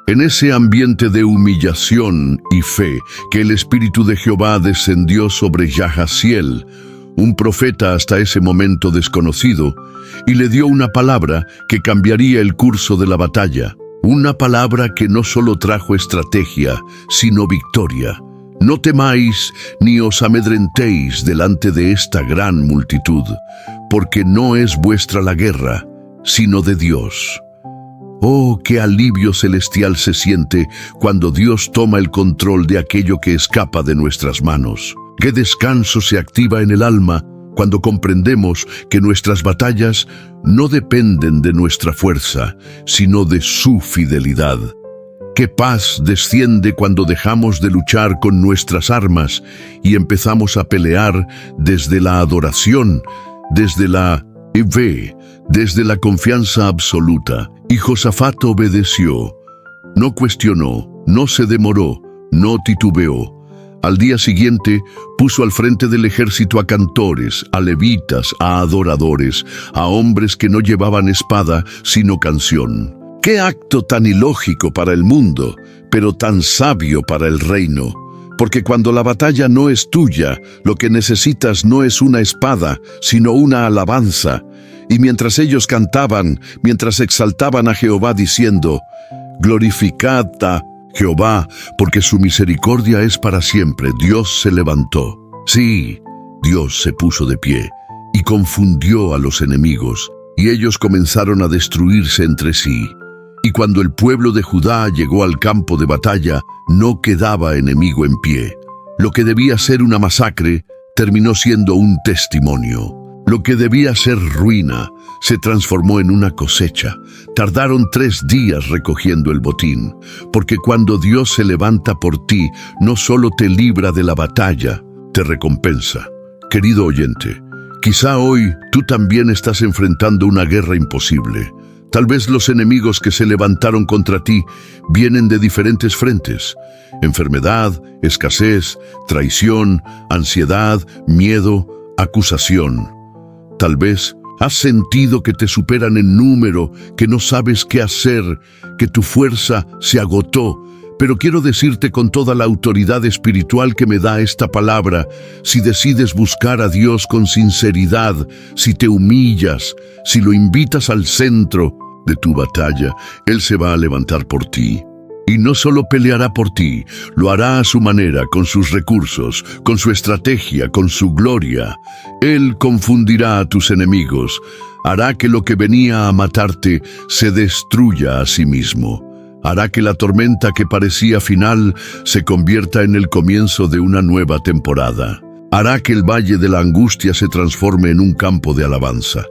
en ese ambiente de humillación y fe, que el Espíritu de Jehová descendió sobre Yahaziel, un profeta hasta ese momento desconocido, y le dio una palabra que cambiaría el curso de la batalla. Una palabra que no solo trajo estrategia, sino victoria. No temáis ni os amedrentéis delante de esta gran multitud, porque no es vuestra la guerra, sino de Dios. Oh, qué alivio celestial se siente cuando Dios toma el control de aquello que escapa de nuestras manos. Qué descanso se activa en el alma cuando comprendemos que nuestras batallas no dependen de nuestra fuerza, sino de su fidelidad. Qué paz desciende cuando dejamos de luchar con nuestras armas y empezamos a pelear desde la adoración, desde la fe, desde la confianza absoluta. Y Josafat obedeció, no cuestionó, no se demoró, no titubeó. Al día siguiente puso al frente del ejército a cantores, a levitas, a adoradores, a hombres que no llevaban espada sino canción. ¡Qué acto tan ilógico para el mundo, pero tan sabio para el reino! Porque cuando la batalla no es tuya, lo que necesitas no es una espada, sino una alabanza. Y mientras ellos cantaban, mientras exaltaban a Jehová diciendo, glorificad a Jehová, porque su misericordia es para siempre, Dios se levantó. Sí, Dios se puso de pie y confundió a los enemigos, y ellos comenzaron a destruirse entre sí. Y cuando el pueblo de Judá llegó al campo de batalla, no quedaba enemigo en pie. Lo que debía ser una masacre, terminó siendo un testimonio. Lo que debía ser ruina, se transformó en una cosecha. Tardaron 3 días recogiendo el botín, porque cuando Dios se levanta por ti, no solo te libra de la batalla, te recompensa. Querido oyente, quizá hoy tú también estás enfrentando una guerra imposible. Tal vez los enemigos que se levantaron contra ti vienen de diferentes frentes: enfermedad, escasez, traición, ansiedad, miedo, acusación. Tal vez has sentido que te superan en número, que no sabes qué hacer, que tu fuerza se agotó. Pero quiero decirte con toda la autoridad espiritual que me da esta palabra, si decides buscar a Dios con sinceridad, si te humillas, si lo invitas al centro de tu batalla, Él se va a levantar por ti. Y no solo peleará por ti, lo hará a su manera, con sus recursos, con su estrategia, con su gloria. Él confundirá a tus enemigos, hará que lo que venía a matarte se destruya a sí mismo. Hará que la tormenta que parecía final se convierta en el comienzo de una nueva temporada. Hará que el valle de la angustia se transforme en un campo de alabanza.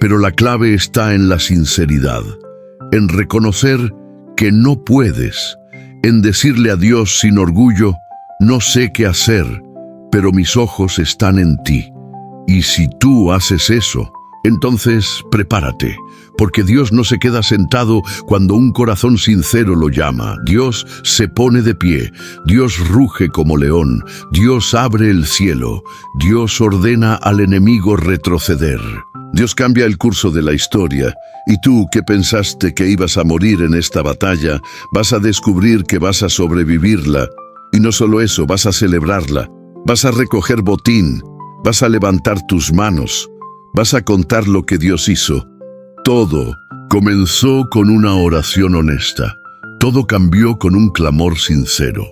Pero la clave está en la sinceridad, en reconocer que no puedes, en decirle a Dios sin orgullo, no sé qué hacer, pero mis ojos están en ti. Y si tú haces eso, entonces prepárate, porque Dios no se queda sentado cuando un corazón sincero lo llama. Dios se pone de pie, Dios ruge como león, Dios abre el cielo, Dios ordena al enemigo retroceder. Dios cambia el curso de la historia, y tú, que pensaste que ibas a morir en esta batalla, vas a descubrir que vas a sobrevivirla. Y no solo eso, vas a celebrarla, vas a recoger botín, vas a levantar tus manos, vas a contar lo que Dios hizo. Todo comenzó con una oración honesta, todo cambió con un clamor sincero.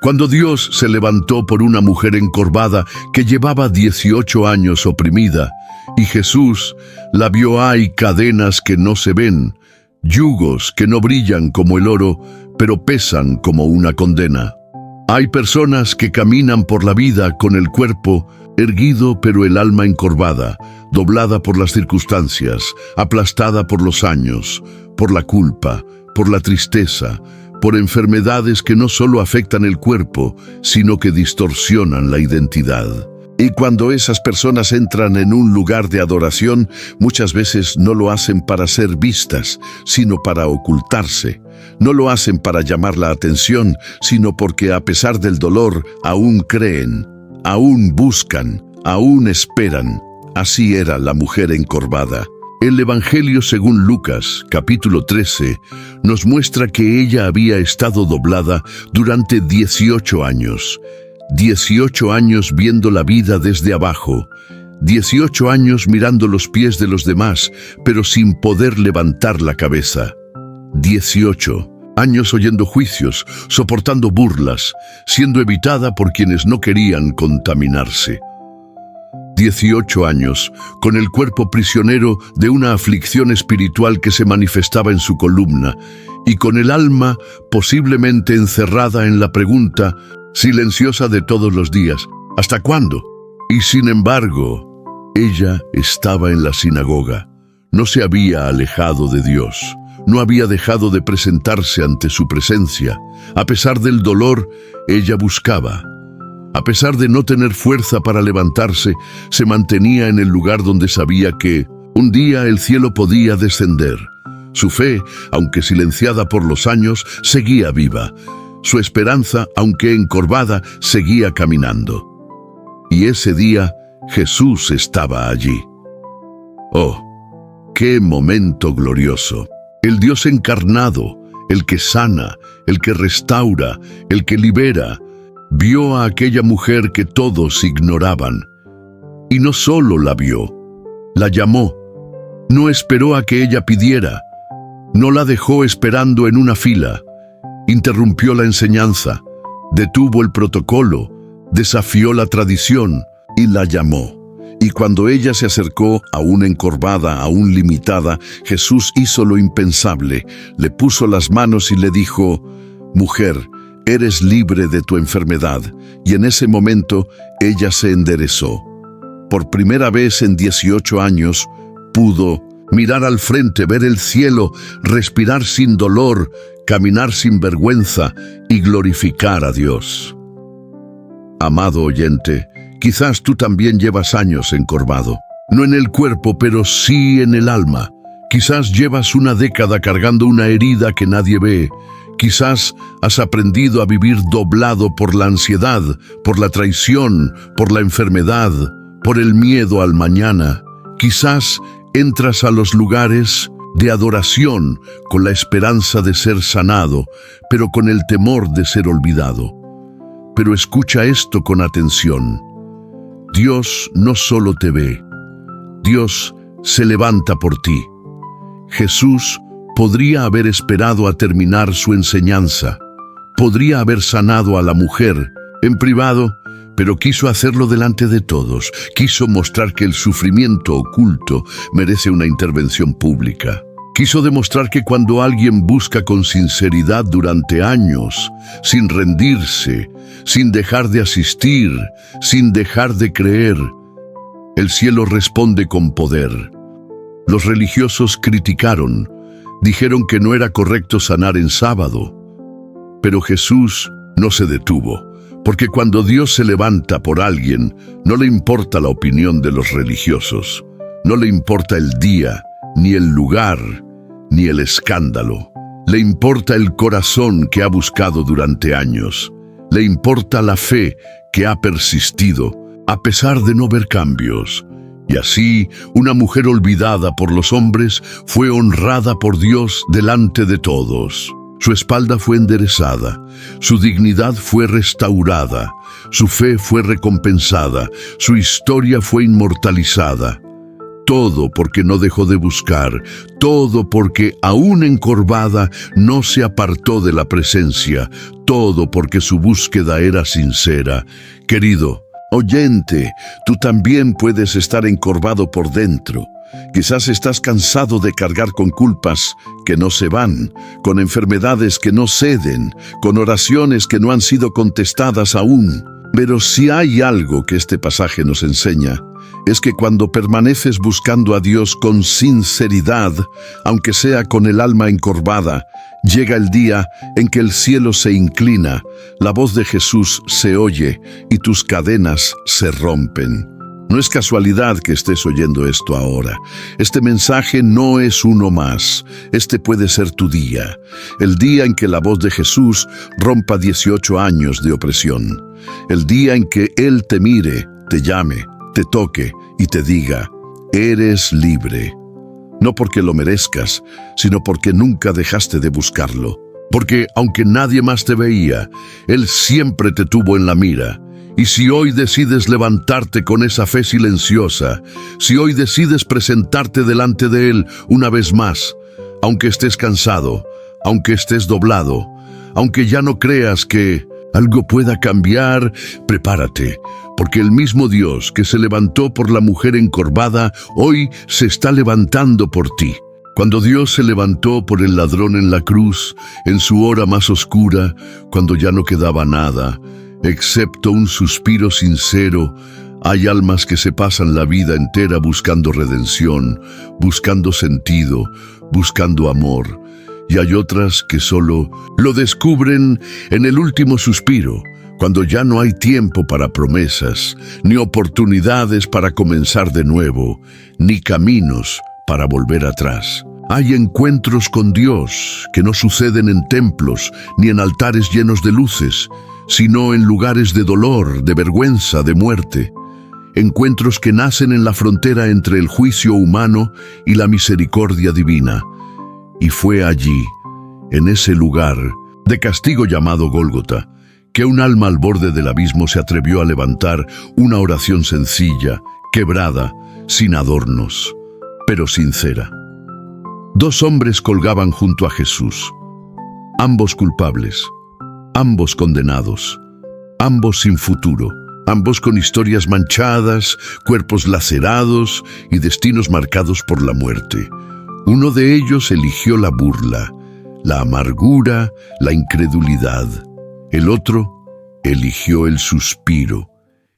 Cuando Dios se levantó por una mujer encorvada que llevaba 18 años oprimida, y Jesús la vio, hay cadenas que no se ven, yugos que no brillan como el oro, pero pesan como una condena. Hay personas que caminan por la vida con el cuerpo erguido pero el alma encorvada, doblada por las circunstancias, aplastada por los años, por la culpa, por la tristeza, por enfermedades que no solo afectan el cuerpo, sino que distorsionan la identidad. Y cuando esas personas entran en un lugar de adoración, muchas veces no lo hacen para ser vistas, sino para ocultarse. No lo hacen para llamar la atención, sino porque a pesar del dolor, aún creen, aún buscan, aún esperan. Así era la mujer encorvada. El Evangelio según Lucas, capítulo 13, nos muestra que ella había estado doblada durante 18 años. 18 años viendo la vida desde abajo, 18 años mirando los pies de los demás, pero sin poder levantar la cabeza. 18 años oyendo juicios, soportando burlas, siendo evitada por quienes no querían contaminarse. 18 años, con el cuerpo prisionero de una aflicción espiritual que se manifestaba en su columna, y con el alma posiblemente encerrada en la pregunta silenciosa de todos los días: ¿hasta cuándo? Y sin embargo, ella estaba en la sinagoga. No se había alejado de Dios. No había dejado de presentarse ante su presencia. A pesar del dolor, ella buscaba. A pesar de no tener fuerza para levantarse, se mantenía en el lugar donde sabía que un día el cielo podía descender. Su fe, aunque silenciada por los años, seguía viva. Su esperanza, aunque encorvada, seguía caminando. Y ese día, Jesús estaba allí. ¡Oh, qué momento glorioso! El Dios encarnado, el que sana, el que restaura, el que libera, vio a aquella mujer que todos ignoraban. Y no solo la vio, la llamó. No esperó a que ella pidiera. No la dejó esperando en una fila. Interrumpió la enseñanza, detuvo el protocolo, desafió la tradición y la llamó. Y cuando ella se acercó, aún encorvada, aún limitada, Jesús hizo lo impensable, le puso las manos y le dijo: «Mujer, eres libre de tu enfermedad». Y en ese momento ella se enderezó. Por primera vez en 18 años pudo mirar al frente, ver el cielo, respirar sin dolor, caminar sin vergüenza y glorificar a Dios. Amado oyente, quizás tú también llevas años encorvado. No en el cuerpo, pero sí en el alma. Quizás llevas una década cargando una herida que nadie ve. Quizás has aprendido a vivir doblado por la ansiedad, por la traición, por la enfermedad, por el miedo al mañana. Quizás entras a los lugares de adoración con la esperanza de ser sanado, pero con el temor de ser olvidado. Pero escucha esto con atención. Dios no solo te ve, Dios se levanta por ti. Jesús podría haber esperado a terminar su enseñanza, podría haber sanado a la mujer en privado, pero quiso hacerlo delante de todos. Quiso mostrar que el sufrimiento oculto merece una intervención pública. Quiso demostrar que cuando alguien busca con sinceridad durante años, sin rendirse, sin dejar de asistir, sin dejar de creer, el cielo responde con poder. Los religiosos criticaron, dijeron que no era correcto sanar en sábado, pero Jesús no se detuvo. Porque cuando Dios se levanta por alguien, no le importa la opinión de los religiosos, no le importa el día, ni el lugar, ni el escándalo. Le importa el corazón que ha buscado durante años. Le importa la fe que ha persistido, a pesar de no ver cambios. Y así, una mujer olvidada por los hombres fue honrada por Dios delante de todos. Su espalda fue enderezada, su dignidad fue restaurada, su fe fue recompensada, su historia fue inmortalizada. Todo porque no dejó de buscar, todo porque, aún encorvada, no se apartó de la presencia, todo porque su búsqueda era sincera. Querido oyente, tú también puedes estar encorvado por dentro. Quizás estás cansado de cargar con culpas que no se van, con enfermedades que no ceden, con oraciones que no han sido contestadas aún. Pero si hay algo que este pasaje nos enseña, es que cuando permaneces buscando a Dios con sinceridad, aunque sea con el alma encorvada, llega el día en que el cielo se inclina, la voz de Jesús se oye y tus cadenas se rompen. No es casualidad que estés oyendo esto ahora. Este mensaje no es uno más. Este puede ser tu día. El día en que la voz de Jesús rompa 18 años de opresión. El día en que Él te mire, te llame, te toque y te diga, eres libre. No porque lo merezcas, sino porque nunca dejaste de buscarlo. Porque aunque nadie más te veía, Él siempre te tuvo en la mira. Y si hoy decides levantarte con esa fe silenciosa, si hoy decides presentarte delante de Él una vez más, aunque estés cansado, aunque estés doblado, aunque ya no creas que algo pueda cambiar, prepárate, porque el mismo Dios que se levantó por la mujer encorvada, hoy se está levantando por ti. Cuando Dios se levantó por el ladrón en la cruz, en su hora más oscura, cuando ya no quedaba nada, excepto un suspiro sincero, hay almas que se pasan la vida entera buscando redención, buscando sentido, buscando amor, y hay otras que solo lo descubren en el último suspiro, cuando ya no hay tiempo para promesas, ni oportunidades para comenzar de nuevo, ni caminos para volver atrás. Hay encuentros con Dios que no suceden en templos ni en altares llenos de luces, sino en lugares de dolor, de vergüenza, de muerte. Encuentros que nacen en la frontera entre el juicio humano y la misericordia divina. Y fue allí, en ese lugar de castigo llamado Gólgota, que un alma al borde del abismo se atrevió a levantar una oración sencilla, quebrada, sin adornos, pero sincera. 2 hombres colgaban junto a Jesús, ambos culpables, ambos condenados, ambos sin futuro, ambos con historias manchadas, cuerpos lacerados y destinos marcados por la muerte. Uno de ellos eligió la burla, la amargura, la incredulidad. El otro eligió el suspiro,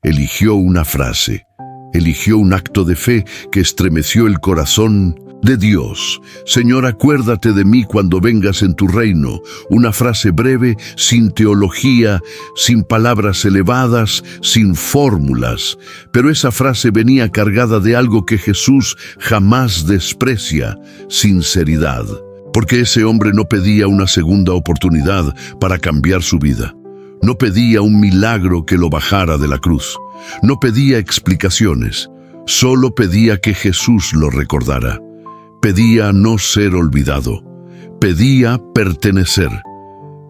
eligió una frase, eligió un acto de fe que estremeció el corazón de Dios. Señor, acuérdate de mí cuando vengas en tu reino. Una frase breve, sin teología, sin palabras elevadas, sin fórmulas. Pero esa frase venía cargada de algo que Jesús jamás desprecia: sinceridad. Porque ese hombre no pedía una segunda oportunidad para cambiar su vida. No pedía un milagro que lo bajara de la cruz. No pedía explicaciones. Solo pedía que Jesús lo recordara. Pedía no ser olvidado. Pedía pertenecer.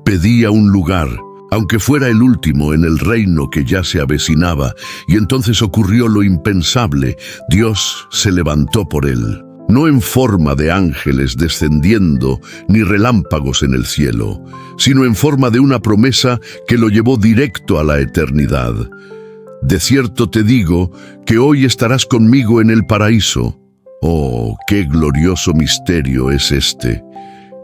Pedía un lugar, aunque fuera el último en el reino que ya se avecinaba. Y entonces ocurrió lo impensable. Dios se levantó por él. No en forma de ángeles descendiendo, ni relámpagos en el cielo, sino en forma de una promesa que lo llevó directo a la eternidad. De cierto te digo que hoy estarás conmigo en el paraíso. Oh, qué glorioso misterio es este,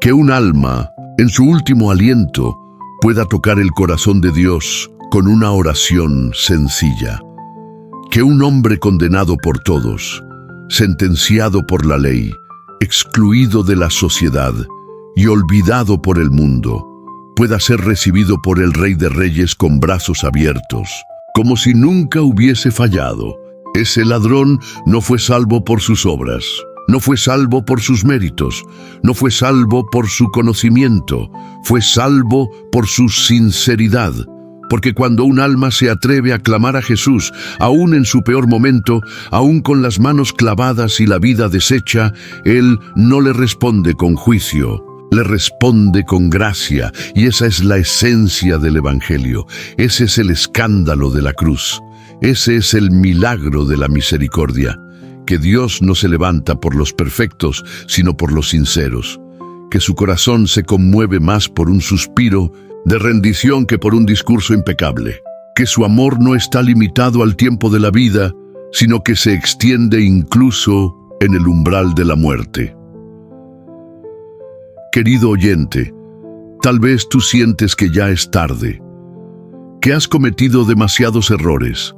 que un alma, en su último aliento, pueda tocar el corazón de Dios con una oración sencilla. Que un hombre condenado por todos, sentenciado por la ley, excluido de la sociedad y olvidado por el mundo, pueda ser recibido por el Rey de Reyes con brazos abiertos, como si nunca hubiese fallado. Ese ladrón no fue salvo por sus obras, no fue salvo por sus méritos, no fue salvo por su conocimiento, fue salvo por su sinceridad. Porque cuando un alma se atreve a clamar a Jesús, aún en su peor momento, aún con las manos clavadas y la vida deshecha, Él no le responde con juicio, le responde con gracia. Y esa es la esencia del Evangelio. Ese es el escándalo de la cruz. Ese es el milagro de la misericordia. Que Dios no se levanta por los perfectos, sino por los sinceros. Que su corazón se conmueve más por un suspiro de rendición que por un discurso impecable. Que su amor no está limitado al tiempo de la vida, sino que se extiende incluso en el umbral de la muerte. Querido oyente, tal vez tú sientes que ya es tarde, que has cometido demasiados errores,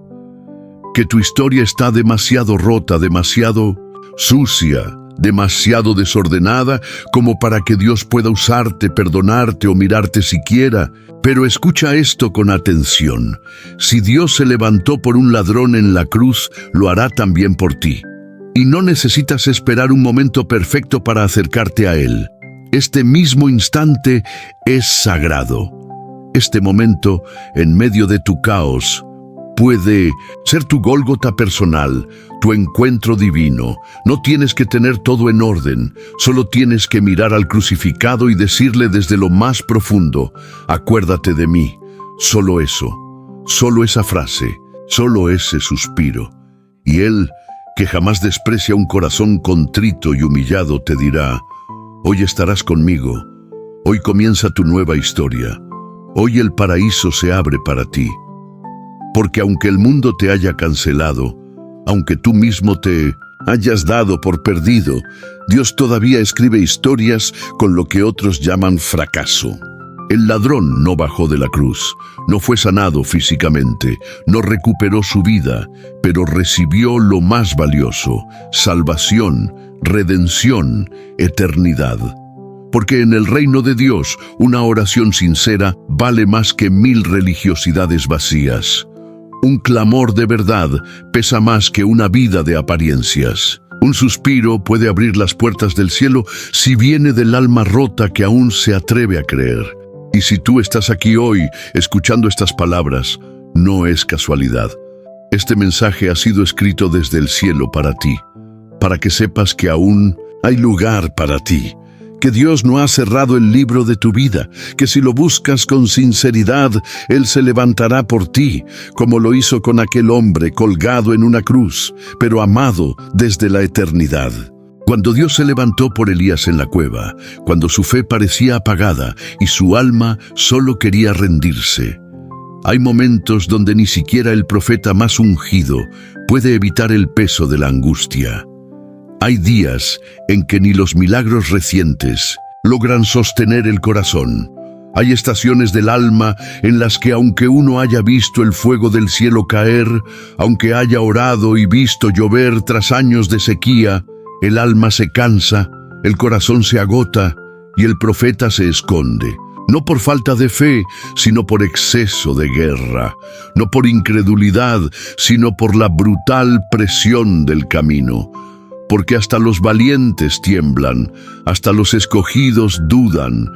que tu historia está demasiado rota, demasiado sucia, demasiado desordenada como para que Dios pueda usarte, perdonarte o mirarte siquiera. Pero escucha esto con atención. Si Dios se levantó por un ladrón en la cruz, lo hará también por ti. Y no necesitas esperar un momento perfecto para acercarte a Él. Este mismo instante es sagrado. Este momento, en medio de tu caos, puede ser tu Gólgota personal, tu encuentro divino. No tienes que tener todo en orden, solo tienes que mirar al crucificado y decirle desde lo más profundo: acuérdate de mí. Solo eso, solo esa frase, solo ese suspiro. Y Él, que jamás desprecia un corazón contrito y humillado, te dirá: hoy estarás conmigo, hoy comienza tu nueva historia, hoy el paraíso se abre para ti. Porque aunque el mundo te haya cancelado, aunque tú mismo te hayas dado por perdido, Dios todavía escribe historias con lo que otros llaman fracaso. El ladrón no bajó de la cruz, no fue sanado físicamente, no recuperó su vida, pero recibió lo más valioso: salvación, redención, eternidad. Porque en el reino de Dios, una oración sincera vale más que 1000 religiosidades vacías. Un clamor de verdad pesa más que una vida de apariencias. Un suspiro puede abrir las puertas del cielo si viene del alma rota que aún se atreve a creer. Y si tú estás aquí hoy escuchando estas palabras, no es casualidad. Este mensaje ha sido escrito desde el cielo para ti, para que sepas que aún hay lugar para ti, que Dios no ha cerrado el libro de tu vida, que si lo buscas con sinceridad, Él se levantará por ti, como lo hizo con aquel hombre colgado en una cruz, pero amado desde la eternidad. Cuando Dios se levantó por Elías en la cueva, cuando su fe parecía apagada y su alma solo quería rendirse. Hay momentos donde ni siquiera el profeta más ungido puede evitar el peso de la angustia. Hay días en que ni los milagros recientes logran sostener el corazón. Hay estaciones del alma en las que, aunque uno haya visto el fuego del cielo caer, aunque haya orado y visto llover tras años de sequía, el alma se cansa, el corazón se agota y el profeta se esconde. No por falta de fe, sino por exceso de guerra. No por incredulidad, sino por la brutal presión del camino. Porque hasta los valientes tiemblan, hasta los escogidos dudan,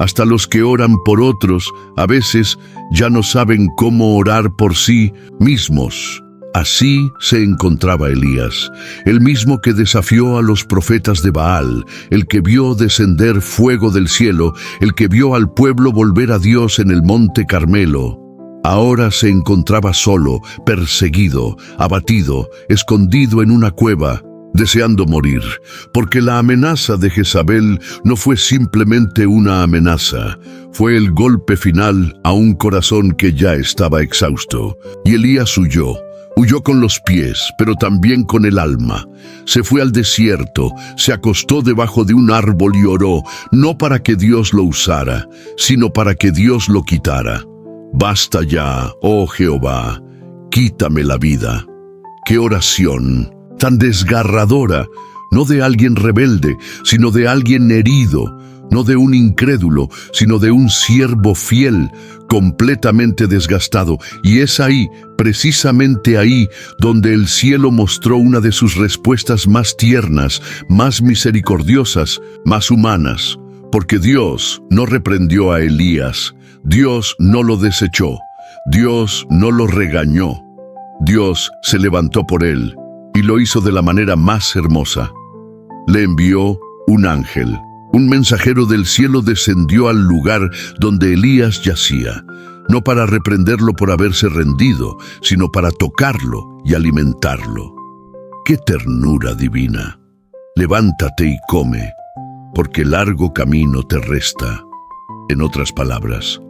hasta los que oran por otros a veces ya no saben cómo orar por sí mismos. Así se encontraba Elías, el mismo que desafió a los profetas de Baal, el que vio descender fuego del cielo, el que vio al pueblo volver a Dios en el monte Carmelo. Ahora se encontraba solo, perseguido, abatido, escondido en una cueva, deseando morir, porque la amenaza de Jezabel no fue simplemente una amenaza, fue el golpe final a un corazón que ya estaba exhausto. Y Elías huyó con los pies, pero también con el alma. Se fue al desierto, se acostó debajo de un árbol y oró, no para que Dios lo usara, sino para que Dios lo quitara. Basta ya, oh Jehová, quítame la vida. ¡Qué oración tan desgarradora! No de alguien rebelde, sino de alguien herido, no de un incrédulo, sino de un siervo fiel, completamente desgastado. Y es ahí, precisamente ahí, donde el cielo mostró una de sus respuestas más tiernas, más misericordiosas, más humanas. Porque Dios no reprendió a Elías, Dios no lo desechó, Dios no lo regañó. Dios se levantó por él y lo hizo de la manera más hermosa. Le envió un ángel. Un mensajero del cielo descendió al lugar donde Elías yacía, no para reprenderlo por haberse rendido, sino para tocarlo y alimentarlo. ¡Qué ternura divina! Levántate y come, porque largo camino te resta. En otras palabras,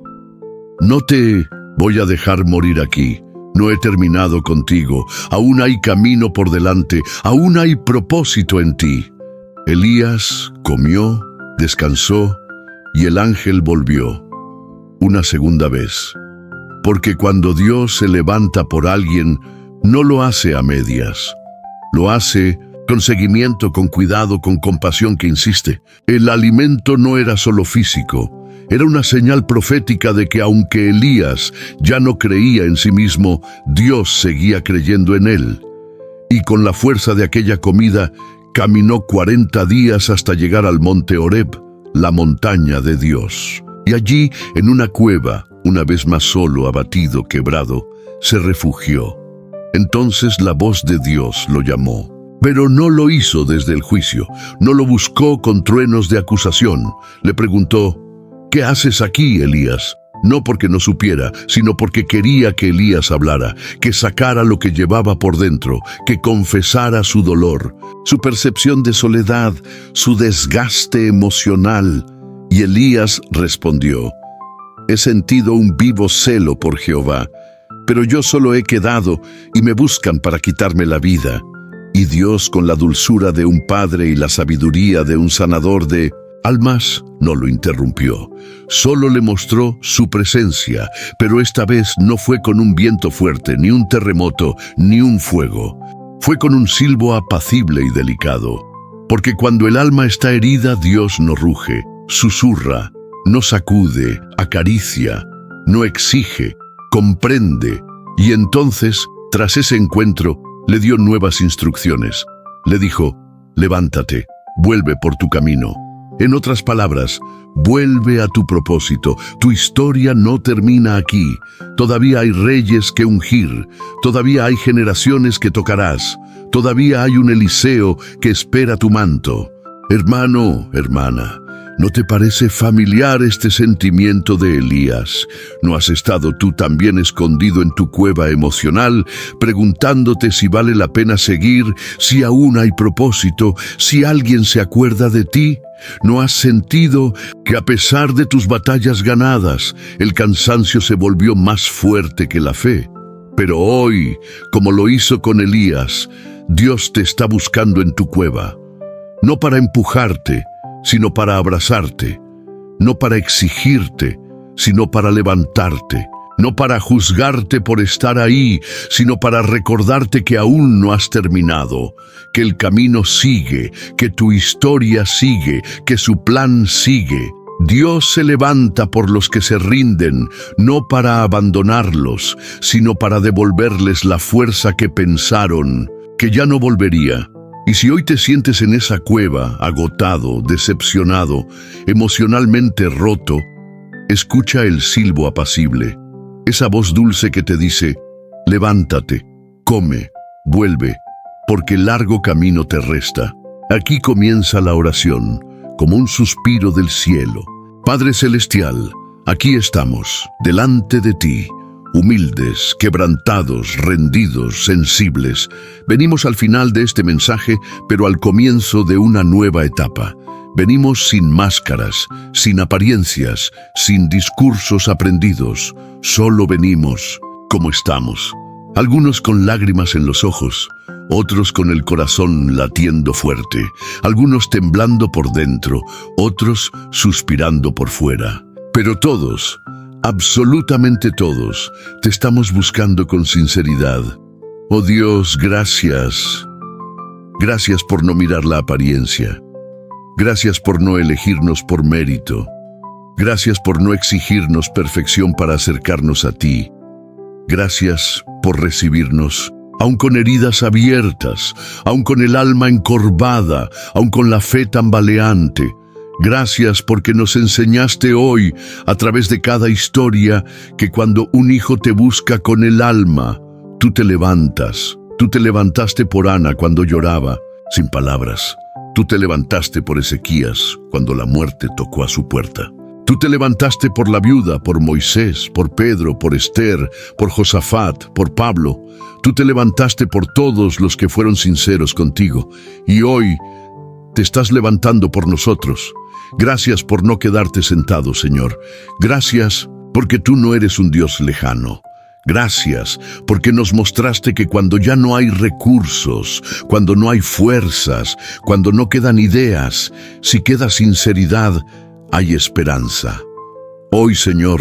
no te voy a dejar morir aquí, No he terminado contigo, aún hay camino por delante, aún hay propósito en ti. Elías comió, descansó, y el ángel volvió. Una segunda vez. Porque cuando Dios se levanta por alguien, no lo hace a medias. Lo hace con seguimiento, con cuidado, con compasión que insiste. El alimento no era solo físico, era una señal profética de que aunque Elías ya no creía en sí mismo, Dios seguía creyendo en él. Y con la fuerza de aquella comida, caminó 40 días hasta llegar al monte Horeb, la montaña de Dios. Y allí, en una cueva, una vez más solo, abatido, quebrado, se refugió. Entonces la voz de Dios lo llamó. Pero no lo hizo desde el juicio, no lo buscó con truenos de acusación. Le preguntó: ¿qué haces aquí, Elías? No porque no supiera, sino porque quería que Elías hablara, que sacara lo que llevaba por dentro, que confesara su dolor, su percepción de soledad, su desgaste emocional. Y Elías respondió: he sentido un vivo celo por Jehová, pero yo solo he quedado y me buscan para quitarme la vida. Y Dios, con la dulzura de un padre y la sabiduría de un sanador de almas, no lo interrumpió. Solo le mostró su presencia, pero esta vez no fue con un viento fuerte, ni un terremoto, ni un fuego. Fue con un silbo apacible y delicado. Porque cuando el alma está herida, Dios no ruge, susurra, no sacude, acaricia, no exige, comprende. Y entonces, tras ese encuentro, le dio nuevas instrucciones. Le dijo: levántate, vuelve por tu camino. En otras palabras, vuelve a tu propósito. Tu historia no termina aquí. Todavía hay reyes que ungir. Todavía hay generaciones que tocarás. Todavía hay un Eliseo que espera tu manto. Hermano, hermana, ¿no te parece familiar este sentimiento de Elías? ¿No has estado tú también escondido en tu cueva emocional, preguntándote si vale la pena seguir, si aún hay propósito, si alguien se acuerda de ti? ¿No has sentido que a pesar de tus batallas ganadas, el cansancio se volvió más fuerte que la fe? Pero hoy, como lo hizo con Elías, Dios te está buscando en tu cueva, no para empujarte, sino para abrazarte, no para exigirte, sino para levantarte, no para juzgarte por estar ahí, sino para recordarte que aún no has terminado, que el camino sigue, que tu historia sigue, que su plan sigue. Dios se levanta por los que se rinden, no para abandonarlos, sino para devolverles la fuerza que pensaron que ya no volvería. Y si hoy te sientes en esa cueva, agotado, decepcionado, emocionalmente roto, escucha el silbo apacible, esa voz dulce que te dice: levántate, come, vuelve, porque largo camino te resta. Aquí comienza la oración, como un suspiro del cielo. Padre Celestial, aquí estamos, delante de ti, humildes, quebrantados, rendidos, sensibles. Venimos al final de este mensaje, pero al comienzo de una nueva etapa. Venimos sin máscaras, sin apariencias, sin discursos aprendidos. Solo venimos como estamos. Algunos con lágrimas en los ojos, otros con el corazón latiendo fuerte, algunos temblando por dentro, otros suspirando por fuera. Pero todos, absolutamente todos, te estamos buscando con sinceridad. Oh Dios, gracias. Gracias por no mirar la apariencia. Gracias por no elegirnos por mérito. Gracias por no exigirnos perfección para acercarnos a ti. Gracias por recibirnos, aun con heridas abiertas, aun con el alma encorvada, aun con la fe tambaleante. Gracias porque nos enseñaste hoy, a través de cada historia, que cuando un hijo te busca con el alma, tú te levantas. Tú te levantaste por Ana cuando lloraba, sin palabras. Tú te levantaste por Ezequías cuando la muerte tocó a su puerta. Tú te levantaste por la viuda, por Moisés, por Pedro, por Esther, por Josafat, por Pablo. Tú te levantaste por todos los que fueron sinceros contigo. Y hoy te estás levantando por nosotros. Gracias por no quedarte sentado, Señor. Gracias porque tú no eres un Dios lejano. Gracias, porque nos mostraste que cuando ya no hay recursos, cuando no hay fuerzas, cuando no quedan ideas, si queda sinceridad, hay esperanza. Hoy, Señor,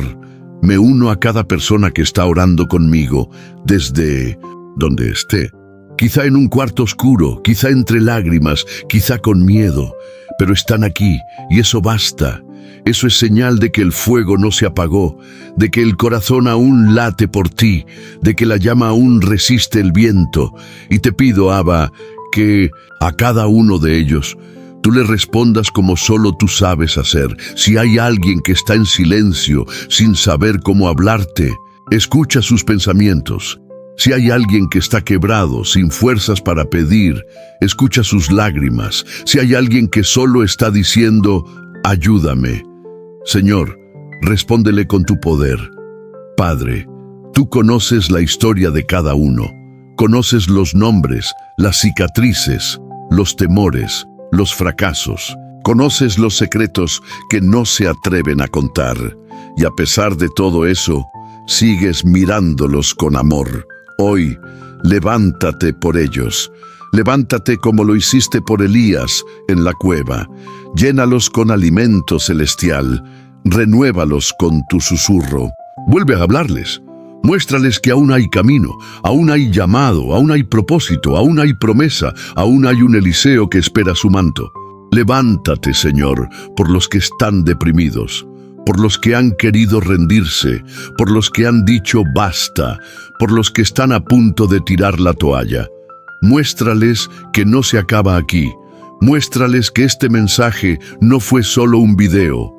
me uno a cada persona que está orando conmigo, desde donde esté. Quizá en un cuarto oscuro, quizá entre lágrimas, quizá con miedo, pero están aquí y eso basta. Eso es señal de que el fuego no se apagó, de que el corazón aún late por ti, de que la llama aún resiste el viento. Y te pido, Abba, que a cada uno de ellos tú le respondas como solo tú sabes hacer. Si hay alguien que está en silencio, sin saber cómo hablarte, escucha sus pensamientos. Si hay alguien que está quebrado, sin fuerzas para pedir, escucha sus lágrimas. Si hay alguien que solo está diciendo, ayúdame. Señor, respóndele con tu poder. Padre, tú conoces la historia de cada uno. Conoces los nombres, las cicatrices, los temores, los fracasos. Conoces los secretos que no se atreven a contar. Y a pesar de todo eso, sigues mirándolos con amor. Hoy, levántate por ellos. Levántate como lo hiciste por Elías en la cueva. Llénalos con alimento celestial. Renuévalos con tu susurro. Vuelve a hablarles. Muéstrales que aún hay camino, aún hay llamado, aún hay propósito, aún hay promesa, aún hay un Eliseo que espera su manto. Levántate, Señor, por los que están deprimidos, por los que han querido rendirse, por los que han dicho basta, por los que están a punto de tirar la toalla. Muéstrales que no se acaba aquí. Muéstrales que este mensaje no fue solo un video,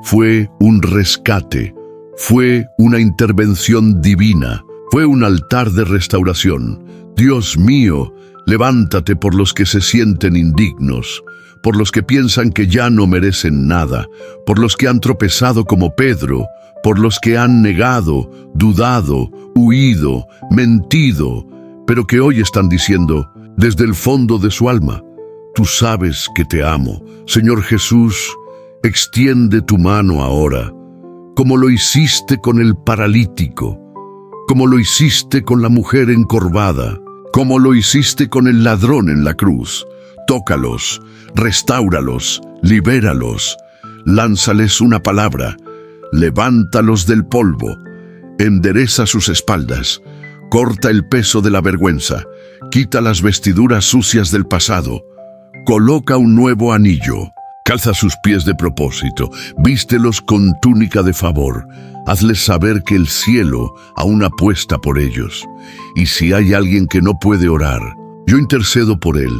fue un rescate, fue una intervención divina, fue un altar de restauración. Dios mío, levántate por los que se sienten indignos, por los que piensan que ya no merecen nada, por los que han tropezado como Pedro, por los que han negado, dudado, huido, mentido, pero que hoy están diciendo, desde el fondo de su alma, tú sabes que te amo. Señor Jesús, extiende tu mano ahora, como lo hiciste con el paralítico, como lo hiciste con la mujer encorvada, como lo hiciste con el ladrón en la cruz. Tócalos, restáuralos, libéralos, lánzales una palabra, levántalos del polvo, endereza sus espaldas, corta el peso de la vergüenza, quita las vestiduras sucias del pasado, coloca un nuevo anillo, calza sus pies de propósito, vístelos con túnica de favor, hazles saber que el cielo aún apuesta por ellos. Y si hay alguien que no puede orar, yo intercedo por él.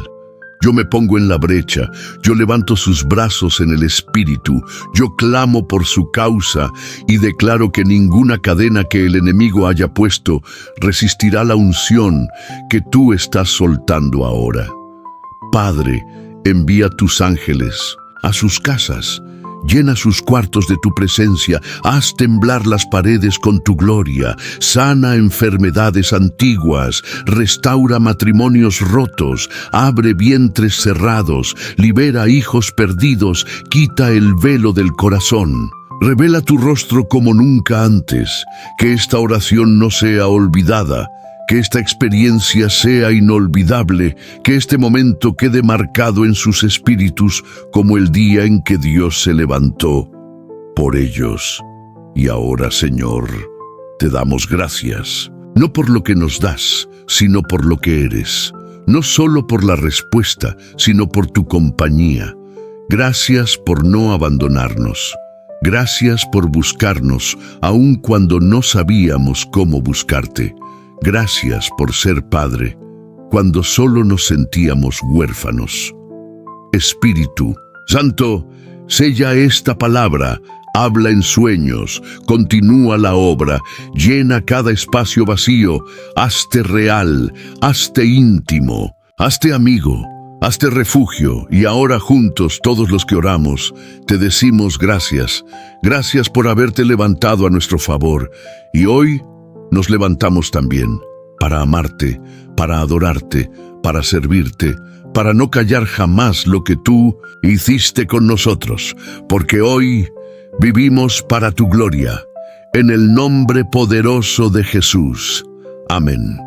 Yo me pongo en la brecha, yo levanto sus brazos en el espíritu, yo clamo por su causa y declaro que ninguna cadena que el enemigo haya puesto resistirá la unción que tú estás soltando ahora. Padre, envía tus ángeles a sus casas, llena sus cuartos de tu presencia, haz temblar las paredes con tu gloria, sana enfermedades antiguas, restaura matrimonios rotos, abre vientres cerrados, libera hijos perdidos, quita el velo del corazón. Revela tu rostro como nunca antes, que esta oración no sea olvidada, que esta experiencia sea inolvidable, que este momento quede marcado en sus espíritus como el día en que Dios se levantó por ellos. Y ahora, Señor, te damos gracias, no por lo que nos das, sino por lo que eres, no solo por la respuesta, sino por tu compañía. Gracias por no abandonarnos. Gracias por buscarnos, aun cuando no sabíamos cómo buscarte. Gracias por ser Padre, cuando solo nos sentíamos huérfanos. Espíritu Santo, sella esta palabra, habla en sueños, continúa la obra, llena cada espacio vacío, hazte real, hazte íntimo, hazte amigo, hazte refugio. Y ahora juntos, todos los que oramos, te decimos gracias. Gracias por haberte levantado a nuestro favor. Y hoy nos levantamos también para amarte, para adorarte, para servirte, para no callar jamás lo que tú hiciste con nosotros, porque hoy vivimos para tu gloria. en el nombre poderoso de Jesús. Amén.